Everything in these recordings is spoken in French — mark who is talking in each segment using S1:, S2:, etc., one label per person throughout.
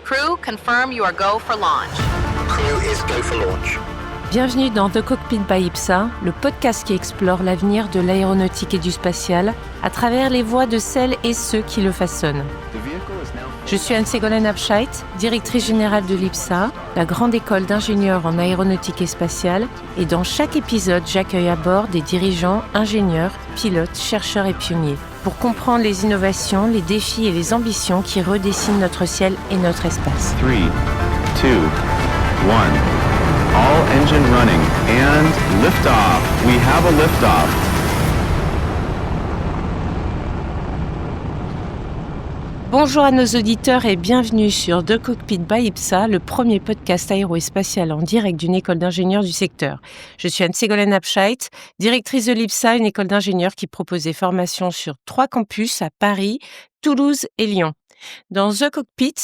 S1: Crew, confirm you are go for launch.
S2: Crew is go for launch.
S3: Bienvenue dans The Cockpit by IPSA, le podcast qui explore l'avenir de l'aéronautique et du spatial à travers les voix de celles et ceux qui le façonnent. Je suis Anne-Ségolène Abscheit, directrice générale de l'IPSA, la grande école d'ingénieurs en aéronautique et spatiale, et dans chaque épisode, j'accueille à bord des dirigeants, ingénieurs, pilotes, chercheurs et pionniers pour comprendre les innovations, les défis et les ambitions qui redessinent notre ciel et notre espace.
S4: 3, 2, 1. All engine running and liftoff. We have a liftoff.
S3: Bonjour à nos auditeurs et bienvenue sur The Cockpit by IPSA, le premier podcast aéro et spatial en direct d'une école d'ingénieurs du secteur. Je suis Anne-Ségolène Abscheit, directrice de l'IPSA, une école d'ingénieurs qui propose des formations sur 3 campus à Paris, Toulouse et Lyon. Dans The Cockpit,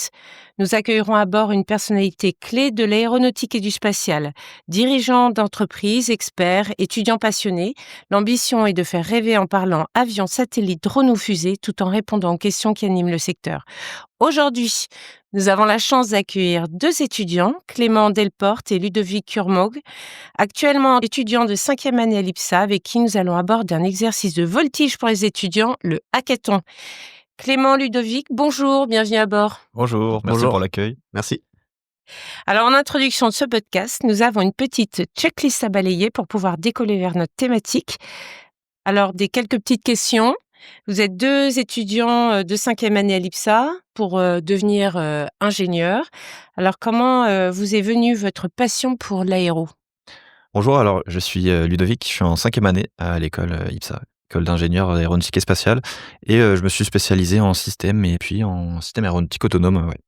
S3: nous accueillerons à bord une personnalité clé de l'aéronautique et du spatial. Dirigeants d'entreprises, experts, étudiants passionnés, l'ambition est de faire rêver en parlant avions, satellites, drones ou fusées, tout en répondant aux questions qui animent le secteur. Aujourd'hui, nous avons la chance d'accueillir 2 étudiants, Clément Delporte et Ludovic Kurmog, actuellement étudiants de 5e année à l'IPSA, avec qui nous allons aborder un exercice de voltige pour les étudiants, le hackathon. Clément, Ludovic, bonjour, bienvenue à bord.
S5: Bonjour, merci pour l'accueil.
S2: Merci.
S3: Alors, en introduction de ce podcast, nous avons une petite checklist à balayer pour pouvoir décoller vers notre thématique. Alors, quelques petites questions. Vous êtes 2 étudiants de 5e année à l'IPSA pour devenir ingénieur. Alors, comment vous est venue votre passion pour l'aéro ?
S5: Bonjour, alors je suis Ludovic, je suis en 5e année à l'école IPSA, école d'ingénieur aéronautique et spatiale, et je me suis spécialisé en système et puis en système aéronautique autonome. Ouais.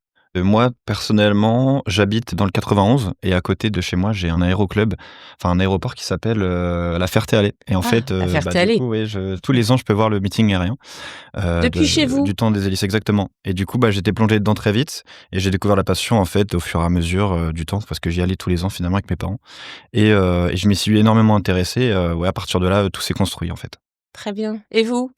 S5: Moi, personnellement, j'habite dans le 91 et à côté de chez moi, j'ai un aéroclub, enfin un aéroport qui s'appelle la Ferté-Alais. Et en fait,
S3: La Ferté-Alais.
S5: du coup, tous les ans, je peux voir le meeting aérien.
S3: Depuis chez vous ?
S5: Du temps des hélices, exactement. Et du coup, j'étais plongé dedans très vite et j'ai découvert la passion en fait au fur et à mesure du temps parce que j'y allais tous les ans finalement avec mes parents. Et je m'y suis énormément intéressé. À partir de là, tout s'est construit en fait.
S3: Très bien. Et vous ?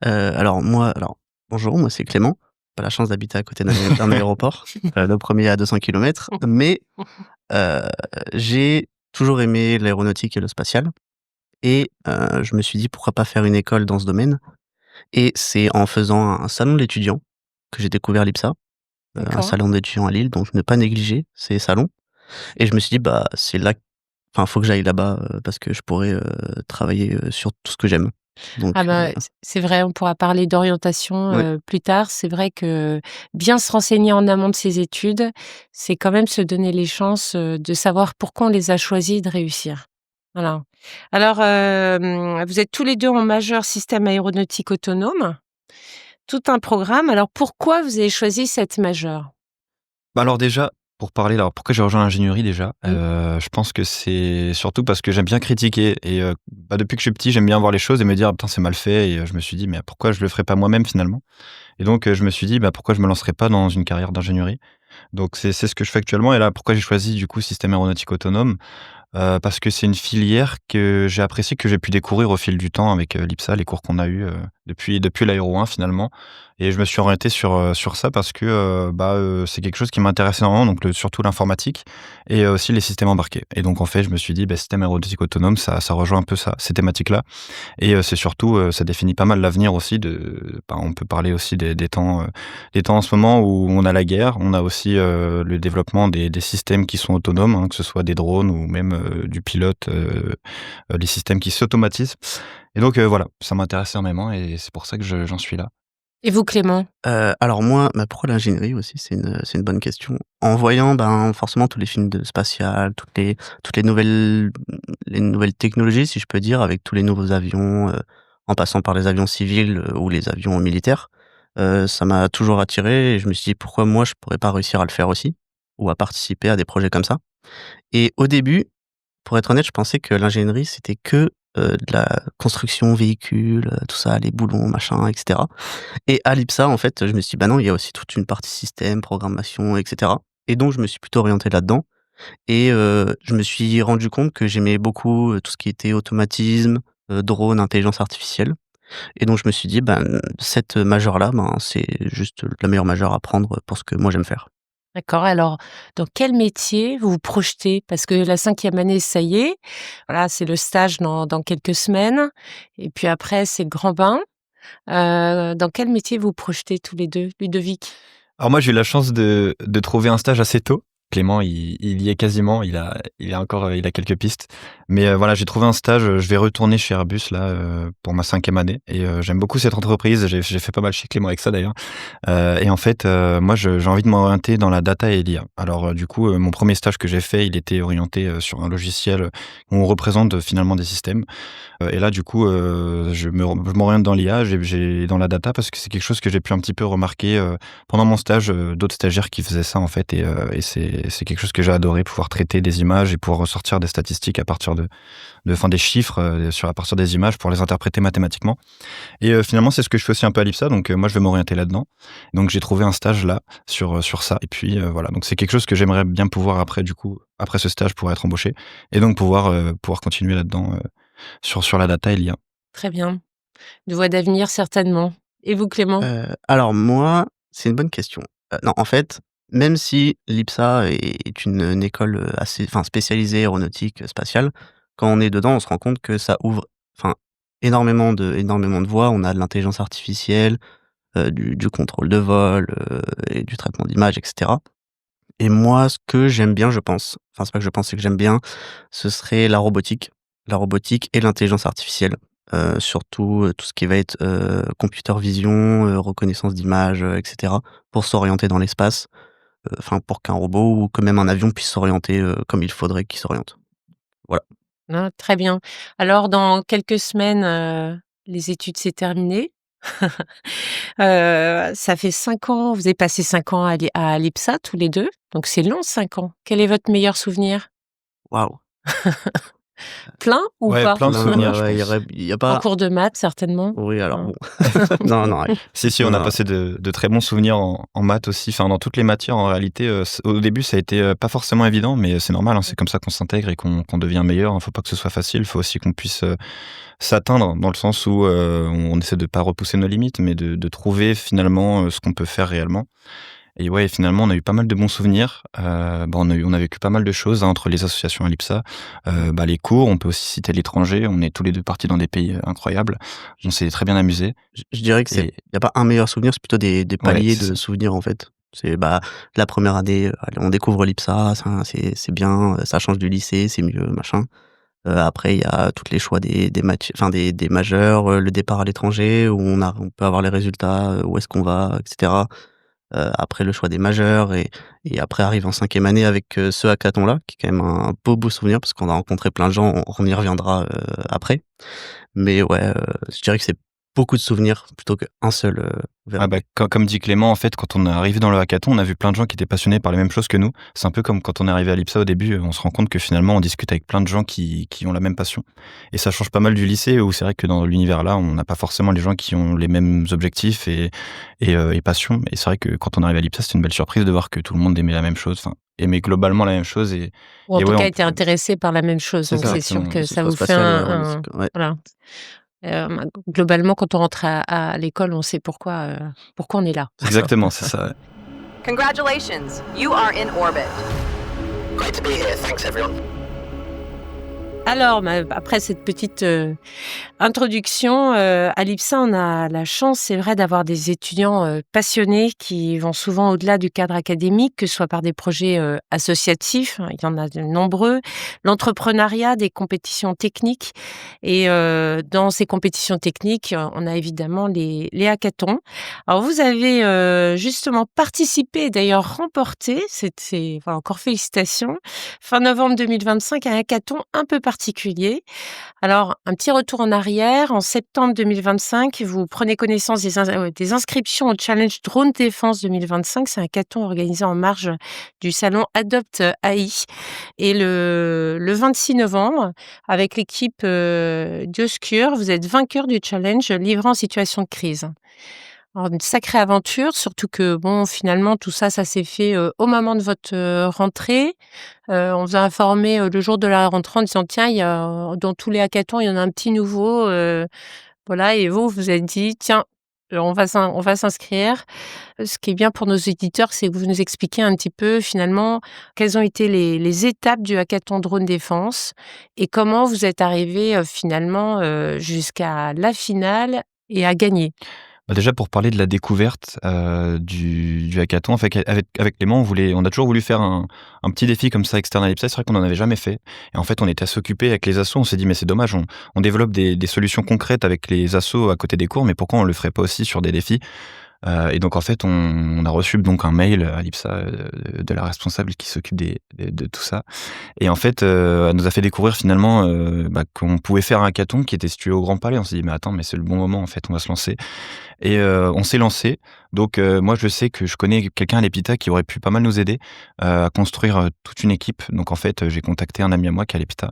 S2: Bonjour, moi c'est Clément. Pas la chance d'habiter à côté d'un aéroport, le premier à 200 km, mais j'ai toujours aimé l'aéronautique et le spatial, et je me suis dit pourquoi pas faire une école dans ce domaine, et c'est en faisant un salon d'étudiants que j'ai découvert l'IPSA, un
S3: D'accord.
S2: salon d'étudiants à Lille, donc ne pas négliger ces salons, et je me suis dit c'est là, faut que j'aille là-bas parce que je pourrais travailler sur tout ce que j'aime. Donc,
S3: c'est vrai, on pourra parler d'orientation
S2: Ouais.
S3: plus tard. C'est vrai que bien se renseigner en amont de ses études, c'est quand même se donner les chances de savoir pourquoi on les a choisis et de réussir. Voilà. Alors, vous êtes tous les 2 en majeur système aéronautique autonome, tout un programme. Alors, pourquoi vous avez choisi cette majeure ?
S5: Alors déjà, pour parler, alors pourquoi j'ai rejoint l'ingénierie déjà, je pense que c'est surtout parce que j'aime bien critiquer et depuis que je suis petit, j'aime bien voir les choses et me dire: «Putain, c'est mal fait» et je me suis dit: «Mais pourquoi je le ferais pas moi-même finalement?» Et donc je me suis dit: «Pourquoi je me lancerais pas dans une carrière d'ingénierie?» Donc c'est ce que je fais actuellement et là, pourquoi j'ai choisi du coup système aéronautique autonome? Parce que c'est une filière que j'ai appréciée, que j'ai pu découvrir au fil du temps avec l'IPSA, les cours qu'on a eus depuis l'aéro 1 finalement. Et je me suis orienté sur ça parce que c'est quelque chose qui m'intéresse énormément, donc surtout l'informatique et aussi les systèmes embarqués. Et donc en fait, je me suis dit, système aéronautique autonome, ça rejoint un peu ça, ces thématiques-là. Et c'est surtout, ça définit pas mal l'avenir aussi. On peut parler aussi des temps en ce moment où on a la guerre, on a aussi le développement des systèmes qui sont autonomes, hein, que ce soit des drones ou même du pilote, les systèmes qui s'automatisent. Et donc voilà, ça m'intéresse énormément et c'est pour ça que j'en suis là.
S3: Et vous, Clément ?
S2: Alors moi, pourquoi l'ingénierie aussi? C'est une bonne question. En voyant, forcément tous les films de spatial, toutes les nouvelles technologies, si je peux dire, avec tous les nouveaux avions, en passant par les avions civils, ou les avions militaires, ça m'a toujours attiré et je me suis dit: «Pourquoi moi je pourrais pas réussir à le faire aussi? Ou à participer à des projets comme ça?» Et au début, pour être honnête, je pensais que l'ingénierie c'était que, de la construction véhicule, tout ça, les boulons, machin, et cetera. Et à l'IPSA, en fait, je me suis dit: non, il y a aussi toute une partie système, programmation, et cetera». Et donc je me suis plutôt orienté là-dedans et je me suis rendu compte que j'aimais beaucoup, tout ce qui était automatisme, drone, intelligence artificielle. Et donc je me suis dit: cette majeure-là, c'est juste la meilleure majeure à prendre pour ce que moi j'aime faire.
S3: D'accord, alors dans quel métier vous vous projetez? Parce que la 5e année, ça y est, voilà, c'est le stage dans quelques semaines et puis après c'est le grand bain. Dans quel métier vous vous projetez tous les 2, Ludovic?
S5: Alors moi, j'ai eu la chance de trouver un stage assez tôt. Clément, il y est quasiment, il a encore, il a quelques pistes. Mais voilà, j'ai trouvé un stage, je vais retourner chez Airbus là, pour ma 5e année et j'aime beaucoup cette entreprise. J'ai fait pas mal chez Clément avec ça d'ailleurs. Et en fait, moi j'ai envie de m'orienter dans la data et l'IA. Alors du coup, mon premier stage que j'ai fait, il était orienté, sur un logiciel où on représente, finalement des systèmes. Et là, du coup, je m'oriente dans l'IA, j'ai dans la data parce que c'est quelque chose que j'ai pu un petit peu remarquer, pendant mon stage, d'autres stagiaires qui faisaient ça, en fait et c'est quelque chose que j'ai adoré, pouvoir traiter des images et pouvoir ressortir des statistiques à partir enfin, des chiffres, à partir des images pour les interpréter mathématiquement et finalement, c'est ce que je fais aussi un peu à l'IPSA donc moi, je vais m'orienter là-dedans. Donc j'ai trouvé un stage là, sur ça et puis, voilà, donc c'est quelque chose que j'aimerais bien pouvoir après, du coup, après ce stage, pouvoir être embauché et donc pouvoir continuer là-dedans, sur la data et l'IA.
S3: Très bien. Une voie d'avenir certainement. Et vous Clément?
S2: Alors moi, c'est une bonne question. Non, en fait, même si l'IPSA est une école, assez enfin spécialisée aéronautique, spatiale, quand on est dedans, on se rend compte que ça ouvre, enfin, énormément de voies. On a de l'intelligence artificielle, du contrôle de vol, et du traitement d'images et cetera. Et moi, ce que j'aime bien, je pense, enfin, c'est pas que je pense, c'est que j'aime bien, ce serait la robotique. La robotique et l'intelligence artificielle. Surtout, tout ce qui va être, computer vision, reconnaissance d'images, et cetera, pour s'orienter dans l'espace, enfin, pour qu'un robot ou que même un avion puisse s'orienter, comme il faudrait qu'il s'oriente. Voilà.
S3: Ah, très bien. Alors dans quelques semaines, les études c'est terminé. Ça fait 5 ans, vous avez passé 5 ans à l'IPSA tous les 2, donc c'est long 5 ans. Quel est votre meilleur souvenir?
S2: Waouh!
S3: Plein ou
S5: Ouais,
S3: pas?
S5: plein de
S2: Non,
S5: souvenirs, je
S2: ouais,
S5: pense.
S2: il y a
S3: En
S2: pas
S3: cours de maths certainement?
S2: oui, alors
S3: Non?
S2: bon. Non, non, ouais.
S5: Si, on
S2: Non,
S5: a
S2: non.
S5: passé de très bons souvenirs en maths aussi, enfin dans toutes les matières en réalité, au début ça a été, pas forcément évident, mais c'est normal, hein, c'est comme ça qu'on s'intègre et qu'on devient meilleur, hein. Faut pas que ce soit facile, faut aussi qu'on puisse, s'atteindre dans le sens où, on essaie de pas repousser nos limites, mais de trouver finalement, ce qu'on peut faire réellement. Et ouais, finalement, on a eu pas mal de bons souvenirs. On a vécu pas mal de choses, hein, entre les associations à l'IPSA, les cours, on peut aussi citer l'étranger. On est tous les 2 partis dans des pays, incroyables. On s'est très bien amusés
S2: Je dirais que c'est
S5: et
S2: il y a pas un meilleur souvenir, c'est plutôt des
S5: ouais,
S2: paliers
S5: c'est
S2: de
S5: ça.
S2: souvenirs, en fait. C'est, bah, la première année, allez, on découvre l'IPSA, ça c'est bien, ça change du lycée, c'est mieux, machin. Après, il y a toutes les choix des enfin des majeurs, le départ à l'étranger où on peut avoir les résultats, où est-ce qu'on va, et cetera. Après le choix des majeurs et après arrive en 5e année avec, ce hackathon-là, qui est quand même un beau souvenir parce qu'on a rencontré plein de gens, on y reviendra, après. Mais ouais, je dirais que c'est beaucoup de souvenirs plutôt qu'un seul,
S5: Ah
S2: verbe.
S5: bah, comme dit Clément, en fait, quand on est arrivé dans le hackathon, on a vu plein de gens qui étaient passionnés par les mêmes choses que nous. C'est un peu comme quand on est arrivé à l'IPSA au début, on se rend compte que finalement, on discute avec plein de gens qui ont la même passion. Et ça change pas mal du lycée où c'est vrai que dans l'univers là, on n'a pas forcément les gens qui ont les mêmes objectifs et passions. Et c'est vrai que quand on arrive à l'IPSA, c'était une belle surprise de voir que tout le monde aimait la même chose, enfin, aimait globalement la même chose
S3: Ou en
S5: et
S3: tout
S5: ouais,
S3: cas
S5: on
S3: été intéressé par la même chose,
S5: c'est
S3: donc
S5: ça,
S3: c'est sûr
S5: exactement.
S3: que
S2: Que ce
S3: ça
S2: soit
S3: vous fait
S2: spatial ou
S3: un
S2: aéronautique, ouais.
S3: voilà. Globalement quand on rentre à l'école, on sait pourquoi on est là.
S5: Exactement, c'est ça, ouais.
S1: Congratulations, you are in orbit.
S6: Great to be here. Thanks, everyone.
S3: Alors, après cette petite introduction, à l'IPSA, on a la chance, c'est vrai, d'avoir des étudiants passionnés qui vont souvent au-delà du cadre académique, que ce soit par des projets associatifs, hein, il y en a de nombreux, l'entrepreneuriat, des compétitions techniques. Et dans ces compétitions techniques, on a évidemment les hackathons. Alors, vous avez justement participé, d'ailleurs remporté, voilà, encore félicitations, fin novembre 2025, un hackathon un peu particulier. Alors, un petit retour en arrière. En septembre 2025, vous prenez connaissance des inscriptions au challenge Drone Défense 2025. C'est un hackathon organisé en marge du salon Adopt AI. Et le 26 novembre, avec l'équipe Dioscure, vous êtes vainqueur du challenge Livrant en situation de crise. Alors, une sacrée aventure, surtout que, bon, finalement, tout ça, ça s'est fait au moment de votre rentrée. On vous a informé le jour de la rentrée en disant, tiens, il y a, dans tous les hackathons, il y en a un petit nouveau. Voilà, et vous êtes dit, tiens, On va s'inscrire. Ce qui est bien pour nos auditeurs, c'est que vous nous expliquez un petit peu finalement quelles ont été les étapes du hackathon Drone Défense et comment vous êtes arrivés finalement jusqu'à la finale et à gagner.
S5: Bah, déjà pour parler de la découverte, du hackathon, en fait, avec Clément, on a toujours voulu faire un petit défi comme ça externe à l'IPSA. C'est vrai qu'on n'en avait jamais fait et en fait, on était assez occupés avec les assos. On s'est dit: «Mais c'est dommage, on développe des solutions concrètes avec les assos à côté des cours, mais pourquoi on le ferait pas aussi sur des défis?» Et donc en fait, on a reçu donc un mail à l'IPSA, de la responsable qui s'occupe de tout ça et en fait, elle nous a fait découvrir finalement, qu'on pouvait faire un hackathon qui était situé au Grand Palais. On s'est dit: «Mais attends, mais c'est le bon moment en fait, on va se lancer». Et on s'est lancé. Donc moi, je sais que je connais quelqu'un à l'EPITA qui aurait pu pas mal nous aider, à construire, toute une équipe. Donc en fait, j'ai contacté un ami à moi qui est à l'EPITA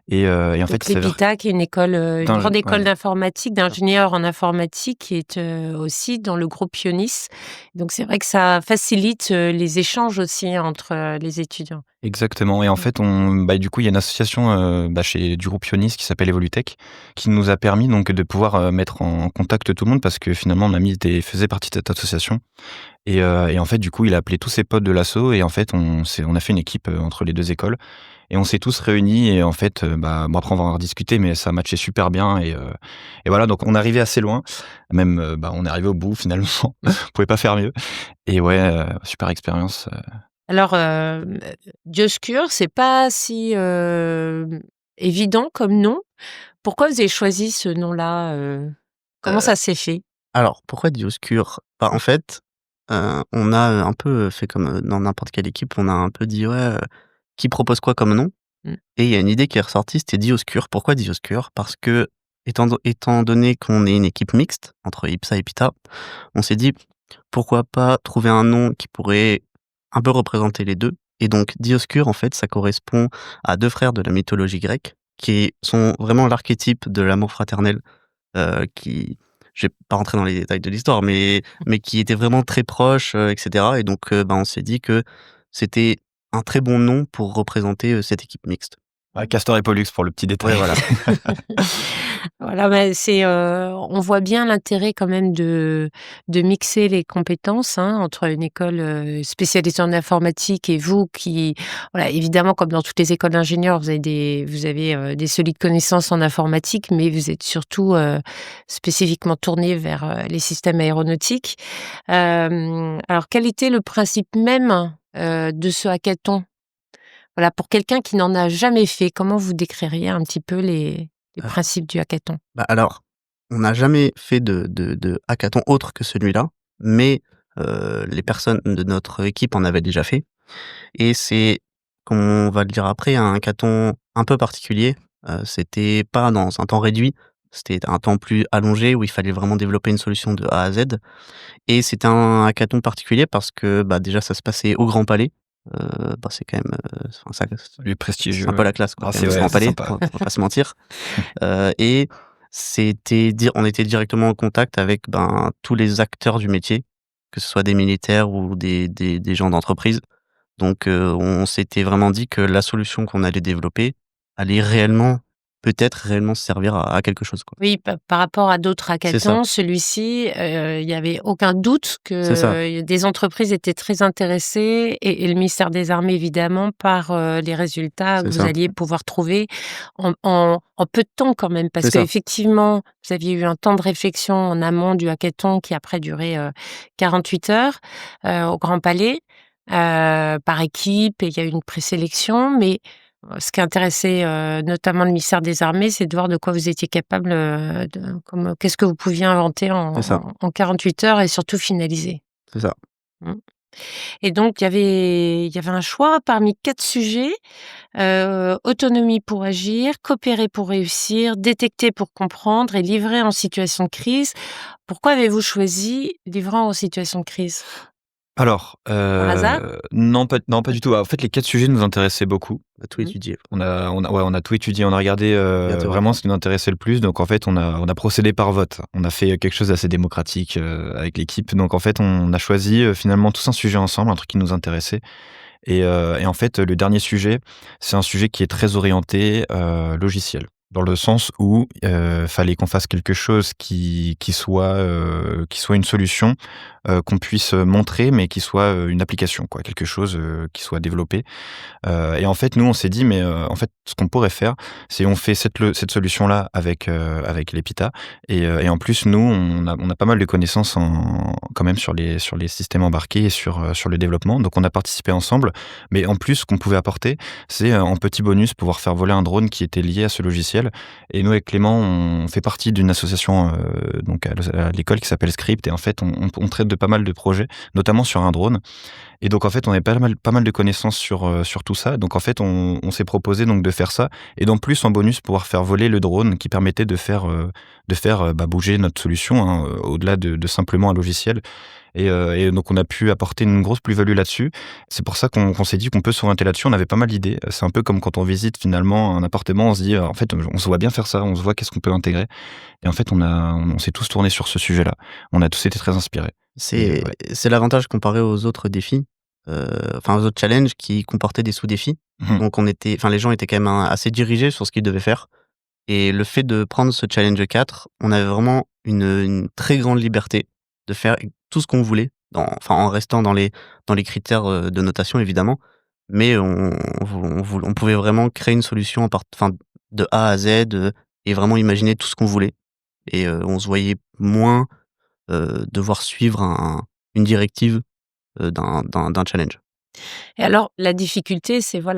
S5: et en fait,
S3: Donc
S5: il s'avère
S3: l'EPITA, qui est une école, une
S5: dans
S3: grande
S5: le
S3: école
S5: ouais.
S3: d'informatique, d'ingénieurs en informatique, qui est aussi dans le groupe Ionis. Donc c'est vrai que ça facilite les échanges aussi entre les étudiants.
S5: Exactement et en
S3: Mmh.
S5: fait, du coup, il y a une association, chez du groupe Ionis qui s'appelle Evolutech, qui nous a permis donc de pouvoir, mettre en contact tout le monde parce que finalement mon ami faisait partie de cette association et en fait, du coup, il a appelé tous ses potes de l'asso et en fait, on a fait une équipe, entre les 2 écoles et on s'est tous réunis et en fait, bon après on va en rediscuter mais ça matchait super bien et voilà donc on est arrivé assez loin. Même, on est arrivé au bout finalement. On pouvait pas faire mieux et ouais, super expérience.
S3: Alors, Dioscure, c'est pas si évident comme nom. Pourquoi vous avez choisi ce nom-là? Comment
S2: Heu,
S3: ça s'est fait?
S2: alors pourquoi Dioscure? Bah, en fait, on a, un peu fait comme, dans n'importe quelle équipe, on a un peu dit: «Ouais, qui propose quoi comme nom?»
S3: Mmh.
S2: Et il y a une idée qui est ressortie, c'était Dioscure. Pourquoi Dioscure? Parce que étant donné qu'on est une équipe mixte entre IPSA et PITA, on s'est dit: «Pourquoi pas trouver un nom qui pourrait un peu représenter les 2?» Et donc Dioscure, en fait, ça correspond à 2 frères de la mythologie grecque qui sont vraiment l'archétype de l'amour fraternel, qui je vais pas rentrer dans les détails de l'histoire, mais qui étaient vraiment très proches, et cetera. Et donc on s'est dit que c'était un très bon nom pour représenter, cette équipe mixte.
S5: Ouais, Castor et Pollux pour le petit
S2: Ouais,
S5: détail.
S2: voilà.
S3: Voilà, c'est, on voit bien l'intérêt quand même de mixer les compétences, hein, entre une école, spécialisée en informatique et vous qui voilà, évidemment, comme dans toutes les écoles d'ingénieurs, vous avez, des solides connaissances en informatique, mais vous êtes surtout, spécifiquement tournés vers, les systèmes aéronautiques. Alors quel était le principe même, de ce hackathon? Voilà, pour quelqu'un qui n'en a jamais fait, comment vous décririez un petit peu les
S2: Heu,
S3: principes du hackathon?
S2: Bah, alors, on n'a jamais fait de hackathon autre que celui-là, mais les personnes de notre équipe en avaient déjà fait et c'est, comme on va le dire après, un hackathon un peu particulier. C'était pas dans un temps réduit, c'était un temps plus allongé où il fallait vraiment développer une solution de A à Z. Et c'était un hackathon particulier parce que, bah, déjà ça se passait au Grand Palais, c'est quand même, enfin ça
S5: Lui
S2: c'est
S5: prestigieux,
S2: un peu
S5: ouais.
S2: la classe quoi,
S5: Ah
S2: quand
S5: c'est
S2: même, ce
S5: ouais,
S2: Grand
S5: c'est
S2: Palais,
S5: sympa.
S2: on va pas se mentir. Et on était directement en contact avec, ben, tous les acteurs du métier, que ce soit des militaires ou des gens d'entreprise. Donc on s'était vraiment dit que la solution qu'on allait développer allait réellement, peut-être réellement servir à quelque chose quoi.
S3: Oui, par rapport à d'autres
S2: C'est ça,
S3: hackathons, celui-ci, il y avait aucun doute
S2: c'est ça,
S3: que des entreprises étaient très intéressées et le ministère des Armées évidemment par, les résultats que
S2: c'est
S3: vous
S2: ça,
S3: alliez pouvoir trouver en peu de temps quand même. Parce
S2: c'est ça,
S3: qu'effectivement, vous aviez eu un temps de réflexion en amont du hackathon qui après duré, 48 heures, au Grand Palais, par équipe et il y a eu une présélection. Mais ce qui intéressait, notamment le ministère des Armées, c'est de voir de quoi vous étiez capable, qu'est-ce que vous pouviez inventer
S2: c'est ça,
S3: en 48 heures et surtout finaliser.
S2: c'est ça.
S3: Mmh. Et donc il y avait un choix parmi 4 sujets, autonomie pour agir, coopérer pour réussir, détecter pour comprendre et livrer en situation de crise. Pourquoi avez-vous choisi livrant en situation de crise?
S5: Alors,
S3: Par hasard?
S5: non pas du tout. En fait, les 4 sujets nous intéressaient beaucoup.
S2: On a tout
S3: Mmh.
S2: étudié,
S5: On a tout étudié, on a regardé,
S2: bien théorique.
S5: vraiment ce qui nous intéressait le plus. Donc en fait, on a procédé par vote. On a fait quelque chose d'assez démocratique, avec l'équipe. Donc en fait, on a choisi, finalement tous un sujet ensemble, un truc qui nous intéressait et en fait, le dernier sujet, c'est un sujet qui est très orienté, logiciel. dans le sens où fallait qu'on fasse quelque chose qui soit une solution qu'on puisse montrer, mais qui soit une application, quoi, quelque chose qui soit développé. Et en fait, nous, on s'est dit, mais en fait, ce qu'on pourrait faire, c'est on fait cette solution-là avec l'EPITA, et en plus, nous, on a pas mal de connaissances quand même sur les systèmes embarqués et sur le développement. Donc, on a participé ensemble. Mais en plus, ce qu'on pouvait apporter, c'est en petit bonus pouvoir faire voler un drone qui était lié à ce logiciel. Et nous, avec Clément, on fait partie d'une association donc à l'école qui s'appelle Script. Et en fait, on traite de pas mal de projets, notamment sur un drone. Et donc, en fait, on avait pas mal de connaissances sur tout ça. Donc, en fait, on s'est proposé donc de faire ça. Et donc, plus en bonus, pouvoir faire voler le drone qui permettait de faire bouger notre solution, hein, au-delà de simplement un logiciel. Et donc, on a pu apporter une grosse plus-value là-dessus. C'est pour ça qu'on s'est dit qu'on peut s'orienter là-dessus. On avait pas mal d'idées. C'est un peu comme quand on visite finalement un appartement, on se dit, en fait, on se voit bien faire ça, on se voit qu'est-ce qu'on peut intégrer. Et en fait, on s'est tous tournés sur ce sujet-là. On a tous été très inspirés.
S2: C'est l'avantage comparé aux autres défis, aux autres challenges qui comportaient des sous-défis. Donc les gens étaient quand même assez dirigés sur ce qu'ils devaient faire. Et le fait de prendre ce challenge 4, on avait vraiment une très grande liberté de faire tout ce qu'on voulait, en restant dans les critères de notation évidemment, mais on pouvait vraiment créer une solution de A à Z, et vraiment imaginer tout ce qu'on voulait. Et on se voyait moins devoir suivre une directive d'un challenge.
S3: Et alors, la difficulté, c'est vous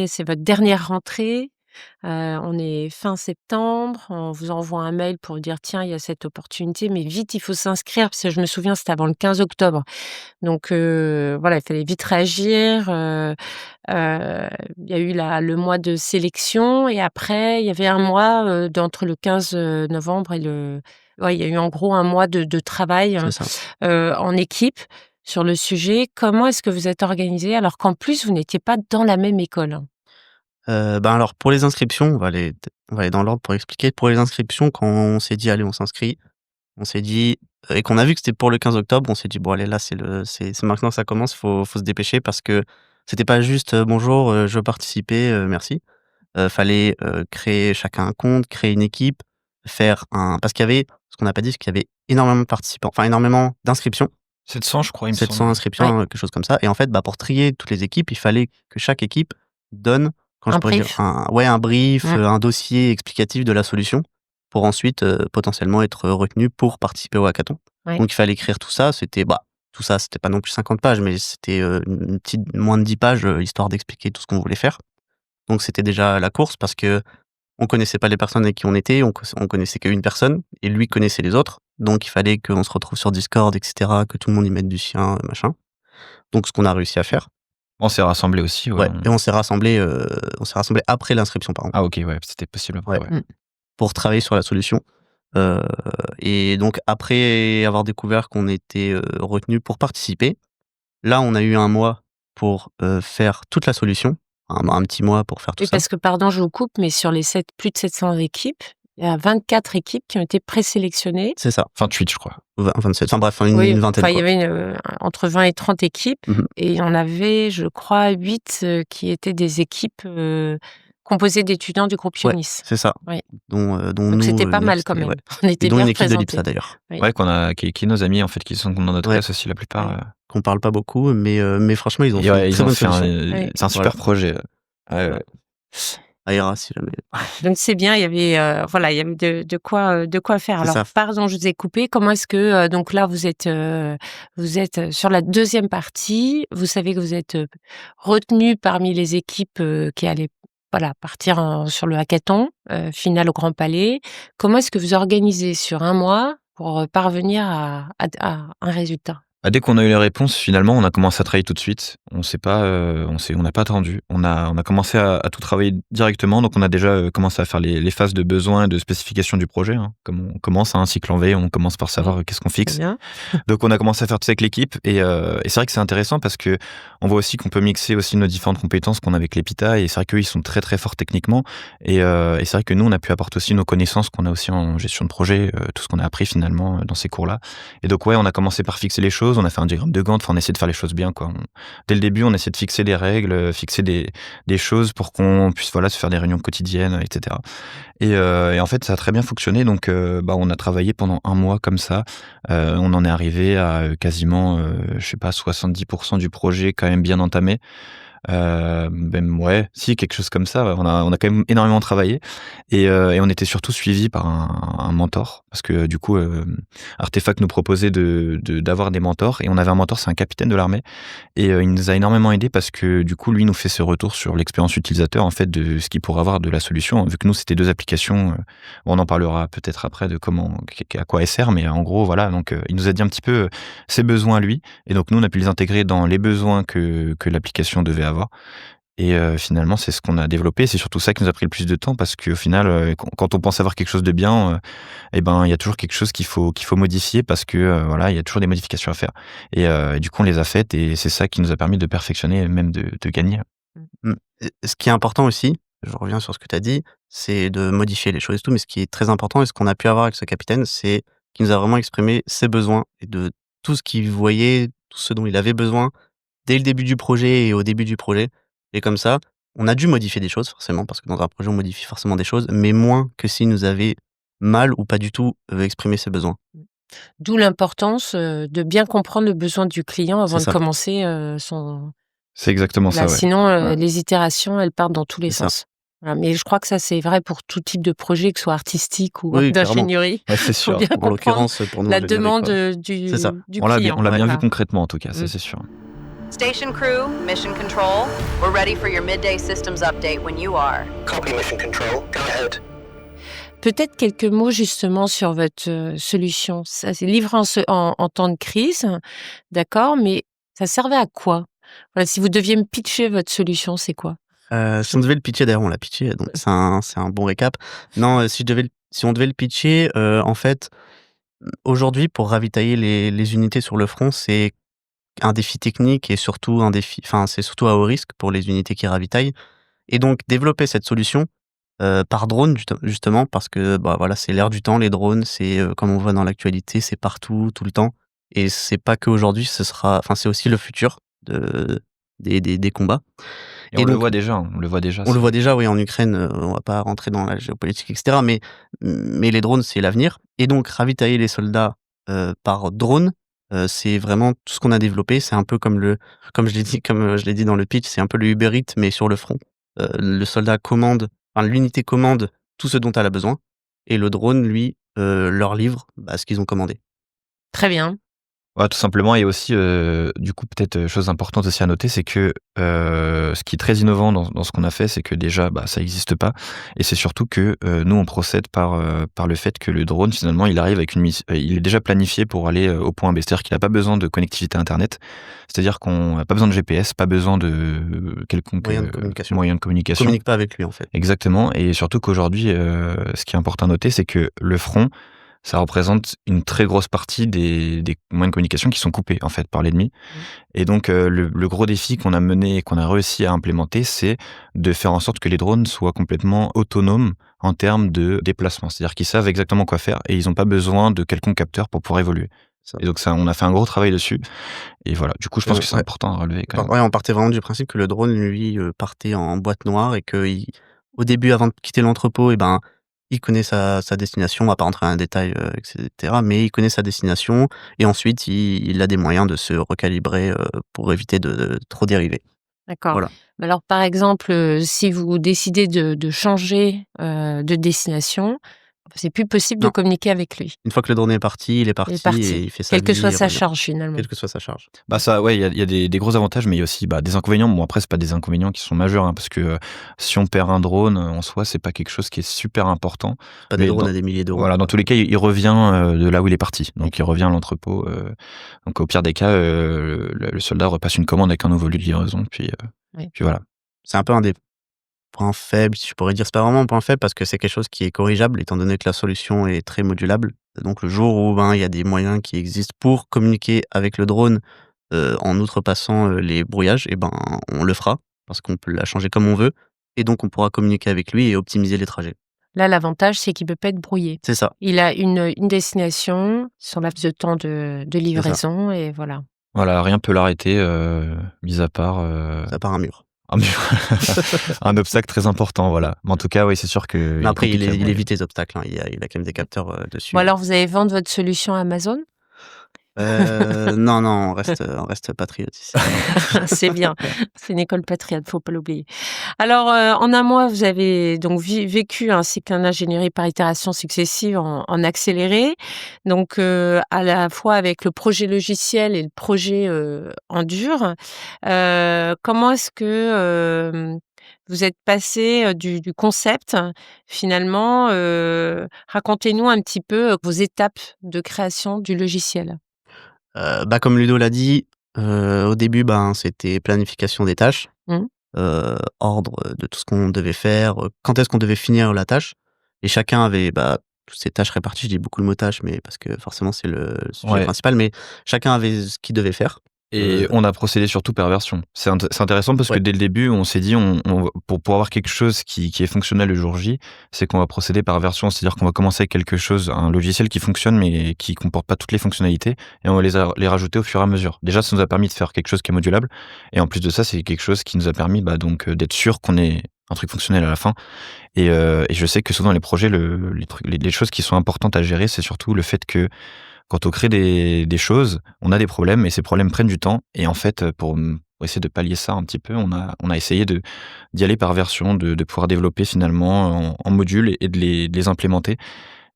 S3: c'est votre dernière rentrée. On est fin septembre, on vous envoie un mail pour dire tiens, il y a cette opportunité, mais vite, il faut s'inscrire, parce que je me souviens, c'était avant le 15 octobre. Donc il fallait vite réagir. Il y a eu le mois de sélection, et après, il y avait un mois entre le 15 novembre et il y a eu en gros un mois de travail
S2: C'est ça.
S3: en équipe sur le sujet. Comment est-ce que vous êtes organisés alors qu'en plus, vous n'étiez pas dans la même école?
S2: Alors pour les inscriptions, on va aller dans l'ordre pour expliquer. Pour les inscriptions, quand on s'est dit: «Allez, on s'inscrit», on s'est dit et qu'on a vu que c'était pour le 15 octobre, on s'est dit: «Bon allez, là, c'est maintenant que ça commence, faut se dépêcher», parce que c'était pas juste: «Bonjour, je veux participer, merci». Fallait créer chacun un compte, créer une équipe, parce qu'il y avait, ce qu'on n'a pas dit, c'est qu'il y avait énormément de participants, énormément d'inscriptions.
S5: 700, je crois, il me
S2: 700
S5: semble.
S2: inscriptions, quelque chose comme ça. Et en fait, pour trier toutes les équipes, il fallait que chaque équipe donne,
S3: Un brief.
S2: un brief,
S3: Mmh.
S2: un dossier explicatif de la solution, pour ensuite potentiellement être retenu pour participer au hackathon.
S3: Ouais.
S2: Donc il fallait écrire tout ça. C'était tout ça, c'était pas non plus 50 pages, mais c'était une petite moins de 10 pages, histoire d'expliquer tout ce qu'on voulait faire. Donc c'était déjà la course, parce que on connaissait pas les personnes avec qui on était, on connaissait qu'une personne, et lui connaissait les autres. Donc il fallait qu'on se retrouve sur Discord, etc., que tout le monde y mette du sien, machin. Donc ce qu'on a réussi à faire.
S5: On s'est rassemblés aussi.
S2: Ouais. Et on s'est rassemblés après l'inscription, par contre.
S5: Ah ok, ouais, c'était possible après.
S2: Ouais.
S5: Ouais.
S2: Pour travailler sur la solution. Et donc après avoir découvert qu'on était retenu pour participer, là on a eu un mois pour faire toute la solution, un petit mois pour faire tout
S3: Oui,
S2: ça.
S3: parce que, pardon, je vous coupe, mais sur les plus de 700 équipes, il y a 24 équipes qui ont été présélectionnées.
S2: C'est ça.
S5: 28, je crois.
S2: 27, une vingtaine.
S3: Il y avait entre 20 et 30 équipes, et il y en avait, je crois, 8 qui étaient des équipes composées d'étudiants du groupe
S2: Ouais,
S3: Ionis.
S2: c'est ça.
S3: Oui.
S2: Donc
S3: Donc c'était pas mal quand même. On était
S2: dont
S3: bien
S2: une équipe de
S3: représentés.
S2: l'IPSA d'ailleurs.
S3: Oui.
S5: Ouais, qui est nos amis en fait, qui sont dans notre
S2: Ouais.
S5: classe aussi la plupart.
S3: Ouais.
S2: Qu'on parle pas beaucoup, mais franchement ils ont fait une
S5: ils
S2: très
S5: ont
S2: bonne
S5: fait
S2: solution.
S3: Oui.
S5: c'est un super projet. Ouais.
S2: Aira, si jamais.
S3: Donc c'est bien, il y avait il y avait de quoi faire.
S2: C'est
S3: Alors
S2: ça.
S3: pardon, je vous ai coupé. Comment est-ce que donc là vous êtes sur la deuxième partie, vous savez que vous êtes retenu parmi les équipes qui allaient partir sur le hackathon final au Grand Palais. Comment est-ce que vous organisez sur un mois pour parvenir à un résultat?
S5: Dès qu'on a eu les réponses, finalement, on a commencé à travailler tout de suite. On n'a pas attendu. On a commencé à tout travailler directement. Donc, on a déjà commencé à faire les phases de besoin et de spécification du projet. Hein. Comme on commence à un cycle en V, on commence par savoir qu'est-ce qu'on fixe.
S3: C'est bien.
S5: Donc, on a commencé à faire tout ça avec l'équipe. Et c'est vrai que c'est intéressant parce que on voit aussi qu'on peut mixer aussi nos différentes compétences qu'on a avec l'EPITA. Et c'est vrai qu'eux, ils sont très, très forts techniquement. Et c'est vrai que nous, on a pu apporter aussi nos connaissances qu'on a aussi en gestion de projet, tout ce qu'on a appris finalement dans ces cours-là. Et donc, ouais, on a commencé par fixer les choses. choses, on a fait un diagramme de Gantt, enfin on essaie de faire les choses bien, quoi. Dès le début, on essaie de fixer des règles, fixer des choses pour qu'on puisse voilà, se faire des réunions quotidiennes, etc. Et en fait, ça a très bien fonctionné. Donc, on a travaillé pendant 1 mois comme ça. On en est arrivé à quasiment, je sais pas, 70% du projet quand même bien entamé. Même ouais, si quelque chose comme ça, ouais, on a quand même énormément travaillé et on était surtout suivis par un mentor parce que du coup, Artefact nous proposait d'avoir des mentors et on avait un mentor, c'est un capitaine de l'armée et il nous a énormément aidé parce que du coup, lui nous fait ce retour sur l'expérience utilisateur en fait de ce qu'il pourrait avoir de la solution. Vu que nous, c'était 2 applications, on en parlera peut-être après de comment à quoi elle sert, mais en gros voilà, donc il nous a dit un petit peu, ses besoins à lui et donc nous, on a pu les intégrer dans les besoins que l'application devait avoir et finalement, c'est ce qu'on a développé. C'est surtout ça qui nous a pris le plus de temps parce qu'au final, quand on pense avoir quelque chose de bien, il y a toujours quelque chose qu'il faut modifier parce que, voilà, il y a toujours des modifications à faire et du coup, on les a faites et c'est ça qui nous a permis de perfectionner et même de gagner.
S2: Et ce qui est important aussi, je reviens sur ce que tu as dit, c'est de modifier les choses et tout, mais ce qui est très important et ce qu'on a pu avoir avec ce capitaine, c'est qu'il nous a vraiment exprimé ses besoins et de tout ce qu'il voyait, tout ce dont il avait besoin dès le début du projet et au début du projet. Et comme ça, on a dû modifier des choses forcément, parce que dans un projet, on modifie forcément des choses, mais moins que s'il nous avait mal ou pas du tout exprimé ses besoins.
S3: D'où l'importance de bien comprendre le besoin du client avant
S2: C'est
S3: de
S2: ça.
S3: commencer son.
S5: C'est exactement ça,
S3: Là,
S5: ouais.
S3: sinon,
S2: Ouais.
S3: les itérations, elles partent dans tous les
S2: C'est ça.
S3: sens. Voilà, mais je crois que ça, c'est vrai pour tout type de projet, que ce soit artistique ou
S2: Oui, clairement.
S3: d'ingénierie.
S5: Ouais, c'est
S3: Il faut
S5: sûr.
S3: bien
S2: En
S3: comprendre
S2: l'occurrence, pour nous,
S3: la
S2: ingénierie,
S3: demande
S2: quoi. C'est ça.
S3: du
S5: On l'a
S3: client.
S5: bien vu
S3: Voilà.
S5: concrètement en tout cas, ça
S3: Mm.
S5: c'est sûr.
S1: Station crew, mission control, we're ready for your midday systems update when you are.
S6: Copy mission control. Go ahead.
S3: Peut-être quelques mots justement sur votre solution. Ça, c'est livré en temps de crise, d'accord, mais ça servait à quoi? Voilà, si vous deviez me pitcher votre solution, c'est quoi?
S2: Si on devait le pitcher, d'ailleurs on l'a pitché, donc c'est un bon récap. Non, si on devait le pitcher, en fait, aujourd'hui pour ravitailler les unités sur le front, c'est un défi technique et surtout c'est surtout à haut risque pour les unités qui ravitaillent et donc développer cette solution, par drone justement parce que, bah, voilà, c'est l'air du temps les drones, c'est, comme on voit dans l'actualité, c'est partout, tout le temps et c'est pas qu'aujourd'hui, c'est aussi le futur des combats.
S5: Et on le
S2: donc
S5: voit déjà, on le voit déjà.
S2: on le voit déjà, oui, en Ukraine, on va pas rentrer dans la géopolitique et cetera, mais les drones, c'est l'avenir et donc ravitailler les soldats, par drone, c'est vraiment tout ce qu'on a développé. C'est un peu comme je l'ai dit dans le pitch, c'est un peu le Uber Eats, mais sur le front. Le soldat commande, enfin l'unité commande tout ce dont elle a besoin et le drone, lui, leur livre, bah, ce qu'ils ont commandé.
S3: Très bien.
S5: Ouais, tout simplement et aussi, du coup, peut-être, chose importante aussi à noter, c'est que, ce qui est très innovant dans ce qu'on a fait, c'est que déjà, bah, ça existe pas et c'est surtout que, nous, on procède par le fait que le drone, finalement, il arrive avec il est déjà planifié pour aller, au point B. C'est-à-dire qu'il a pas besoin de connectivité internet. C'est-à-dire qu'on a pas besoin de GPS, pas besoin de quelconque,
S2: Moyen de communication.
S5: moyen de
S2: On
S5: communication.
S2: communique pas avec lui, en fait.
S5: Exactement et surtout qu'aujourd'hui, ce qui est important à noter, c'est que le front, ça représente une très grosse partie des moyens de communication qui sont coupés, en fait, par l'ennemi. Et donc, le gros défi qu'on a mené et qu'on a réussi à implémenter, c'est de faire en sorte que les drones soient complètement autonomes en termes de déplacement. C'est-à-dire qu'ils savent exactement quoi faire et ils n'ont pas besoin de quelconque capteur pour pouvoir évoluer.
S2: Ça.
S5: Et donc ça, on a fait un gros travail dessus et voilà. Du coup, je pense que c'est
S2: Ouais.
S5: important à relever quand même.
S2: Ouais, on partait vraiment du principe que le drone, lui, partait en boîte noire et au début, avant de quitter l'entrepôt, et ben, il connaît sa destination. On va pas rentrer dans les détails, et cetera, mais il connaît sa destination et ensuite il a des moyens de se recalibrer, pour éviter de trop dériver.
S3: D'accord.
S2: Voilà.
S3: Mais alors, par exemple, si vous décidez de changer de destination, c'est plus possible de
S2: Non.
S3: communiquer avec lui.
S2: Une fois que le drone est parti, il est parti et il fait sa
S3: Quelle que
S2: vie,
S3: soit
S2: il
S3: sa
S2: revient.
S3: charge, finalement.
S2: Quelle que soit sa charge.
S5: Bah ça, ouais, il y a des gros avantages, mais il y a aussi des inconvénients. Bon, après, c'est pas des inconvénients qui sont majeurs, hein, parce que si on perd un drone, en soi, c'est pas quelque chose qui est super important.
S2: Pas des
S5: Mais
S2: drones
S5: dans-
S2: à des milliers d'euros.
S5: Voilà, dans tous les cas, il revient de là où il est parti. Donc, il revient à l'entrepôt. Donc, au pire des cas, le soldat repasse une commande avec un nouveau lieu de livraison. Puis voilà.
S2: C'est un peu un des points faibles, si je pourrais dire. C'est pas vraiment un point faible parce que c'est quelque chose qui est corrigeable étant donné que la solution est très modulable. Donc le jour où il y a des moyens qui existent pour communiquer avec le drone en outrepassant les brouillages, et ben on le fera parce qu'on peut la changer comme on veut et donc on pourra communiquer avec lui et optimiser les trajets.
S3: Là, l'avantage, c'est qu'il ne peut pas être brouillé.
S2: C'est ça.
S3: Il a une destination, son laps de temps de livraison, et voilà.
S5: Voilà, rien peut l'arrêter, mis à part
S2: Ça part un mur.
S5: un mur. Un obstacle très important, voilà. Mais en tout cas, oui, c'est sûr que.
S2: Mais après, il
S5: compliqué.
S2: évite les obstacles. Il a quand même des capteurs dessus.
S3: Bon, alors, vous allez vendre votre solution à Amazon?
S2: Non, on reste patriote ici.
S3: C'est bien. C'est une école patriote, faut pas l'oublier. Alors, en un mois, vous avez donc vécu un cycle en ingénierie par itération successive en accéléré. Donc, à la fois avec le projet logiciel et le projet en dur. Comment est-ce que vous êtes passé du concept finalement? Racontez-nous un petit peu vos étapes de création du logiciel.
S2: Comme Ludo l'a dit, au début, c'était planification des tâches,
S3: Mmh.
S2: ordre de tout ce qu'on devait faire, quand est-ce qu'on devait finir la tâche, et chacun avait, toutes ses tâches réparties. Je dis beaucoup le mot tâche, mais parce que forcément c'est le sujet
S5: Ouais.
S2: principal, mais chacun avait ce qu'il devait faire.
S5: Et on a procédé surtout par version. C'est intéressant parce que
S2: Ouais.
S5: dès le début, on s'est dit, pour avoir quelque chose qui est fonctionnel le jour J, c'est qu'on va procéder par version. C'est-à-dire qu'on va commencer avec quelque chose, un logiciel qui fonctionne mais qui comporte pas toutes les fonctionnalités, et on va les rajouter au fur et à mesure. Déjà, ça nous a permis de faire quelque chose qui est modulable, et en plus de ça, c'est quelque chose qui nous a permis donc d'être sûr qu'on ait un truc fonctionnel à la fin. Et je sais que souvent dans les projets, les choses qui sont importantes à gérer, c'est surtout le fait que quand on crée des choses, on a des problèmes, et ces problèmes prennent du temps. Et en fait, pour essayer de pallier ça un petit peu, on a essayé d'y aller par version, de pouvoir développer finalement en modules et de les implémenter.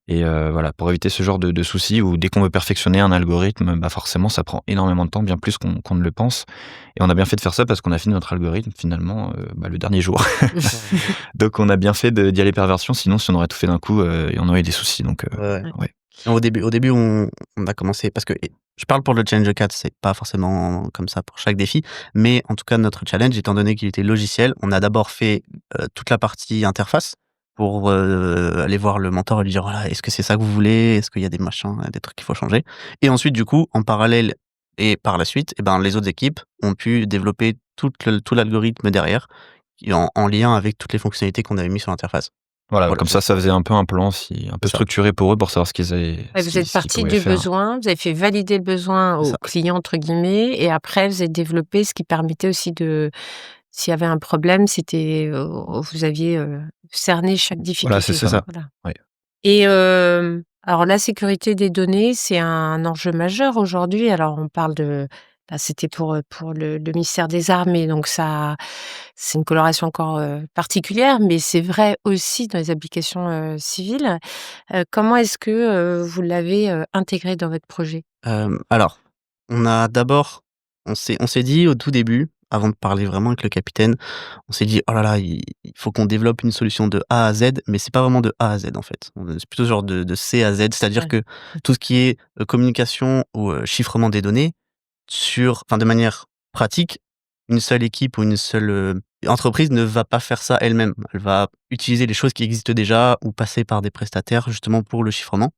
S5: Et voilà, pour éviter ce genre de soucis où dès qu'on veut perfectionner un algorithme, forcément ça prend énormément de temps, bien plus qu'on ne le pense. Et on a bien fait de faire ça parce qu'on a fini notre algorithme finalement le dernier jour. Donc on a bien fait d'y aller par version, sinon si on aurait tout fait d'un coup, on aurait eu des soucis. Donc
S2: Ouais.
S5: ouais.
S2: Au début, on a commencé parce que je parle pour le Challenge 4, c'est pas forcément comme ça pour chaque défi, mais en tout cas notre challenge, étant donné qu'il était logiciel, on a d'abord fait toute la partie interface pour aller voir le mentor et lui dire voilà, est-ce que c'est ça que vous voulez, est-ce qu'il y a des machins, des trucs qu'il faut changer, et ensuite du coup en parallèle et par la suite, les autres équipes ont pu développer tout l'algorithme derrière en lien avec toutes les fonctionnalités qu'on avait mis sur l'interface.
S5: Voilà,
S2: Voilà.
S5: comme ça faisait un peu un plan un peu
S2: ça.
S5: structuré pour eux pour savoir ce qu'ils avaient.
S3: Ouais, vous êtes parti du besoin, vous avez fait valider le besoin
S2: C'est
S3: au
S2: ça.
S3: client, entre guillemets, et après, vous avez développé ce qui permettait aussi s'il y avait un problème, c'était, vous aviez cerné chaque difficulté.
S5: Voilà, c'est ça.
S3: Voilà.
S5: Ouais.
S3: Et alors, la sécurité des données, c'est un enjeu majeur aujourd'hui. Alors, on parle c'était pour le ministère des Armées, donc ça, c'est une coloration encore particulière, mais c'est vrai aussi dans les applications civiles. Comment est-ce que vous l'avez intégré dans votre projet?
S2: Alors, on s'est dit au tout début, avant de parler vraiment avec le capitaine, on s'est dit: «Oh là là, il faut qu'on développe une solution de A à Z», mais c'est pas vraiment de A à Z, en fait. C'est plutôt genre de C à Z, c'est-à-dire
S3: Ouais.
S2: que tout ce qui est communication ou chiffrement des données de manière pratique, une seule équipe ou une seule entreprise ne va pas faire ça elle-même. Elle va utiliser les choses qui existent déjà ou passer par des prestataires justement pour le chiffrement.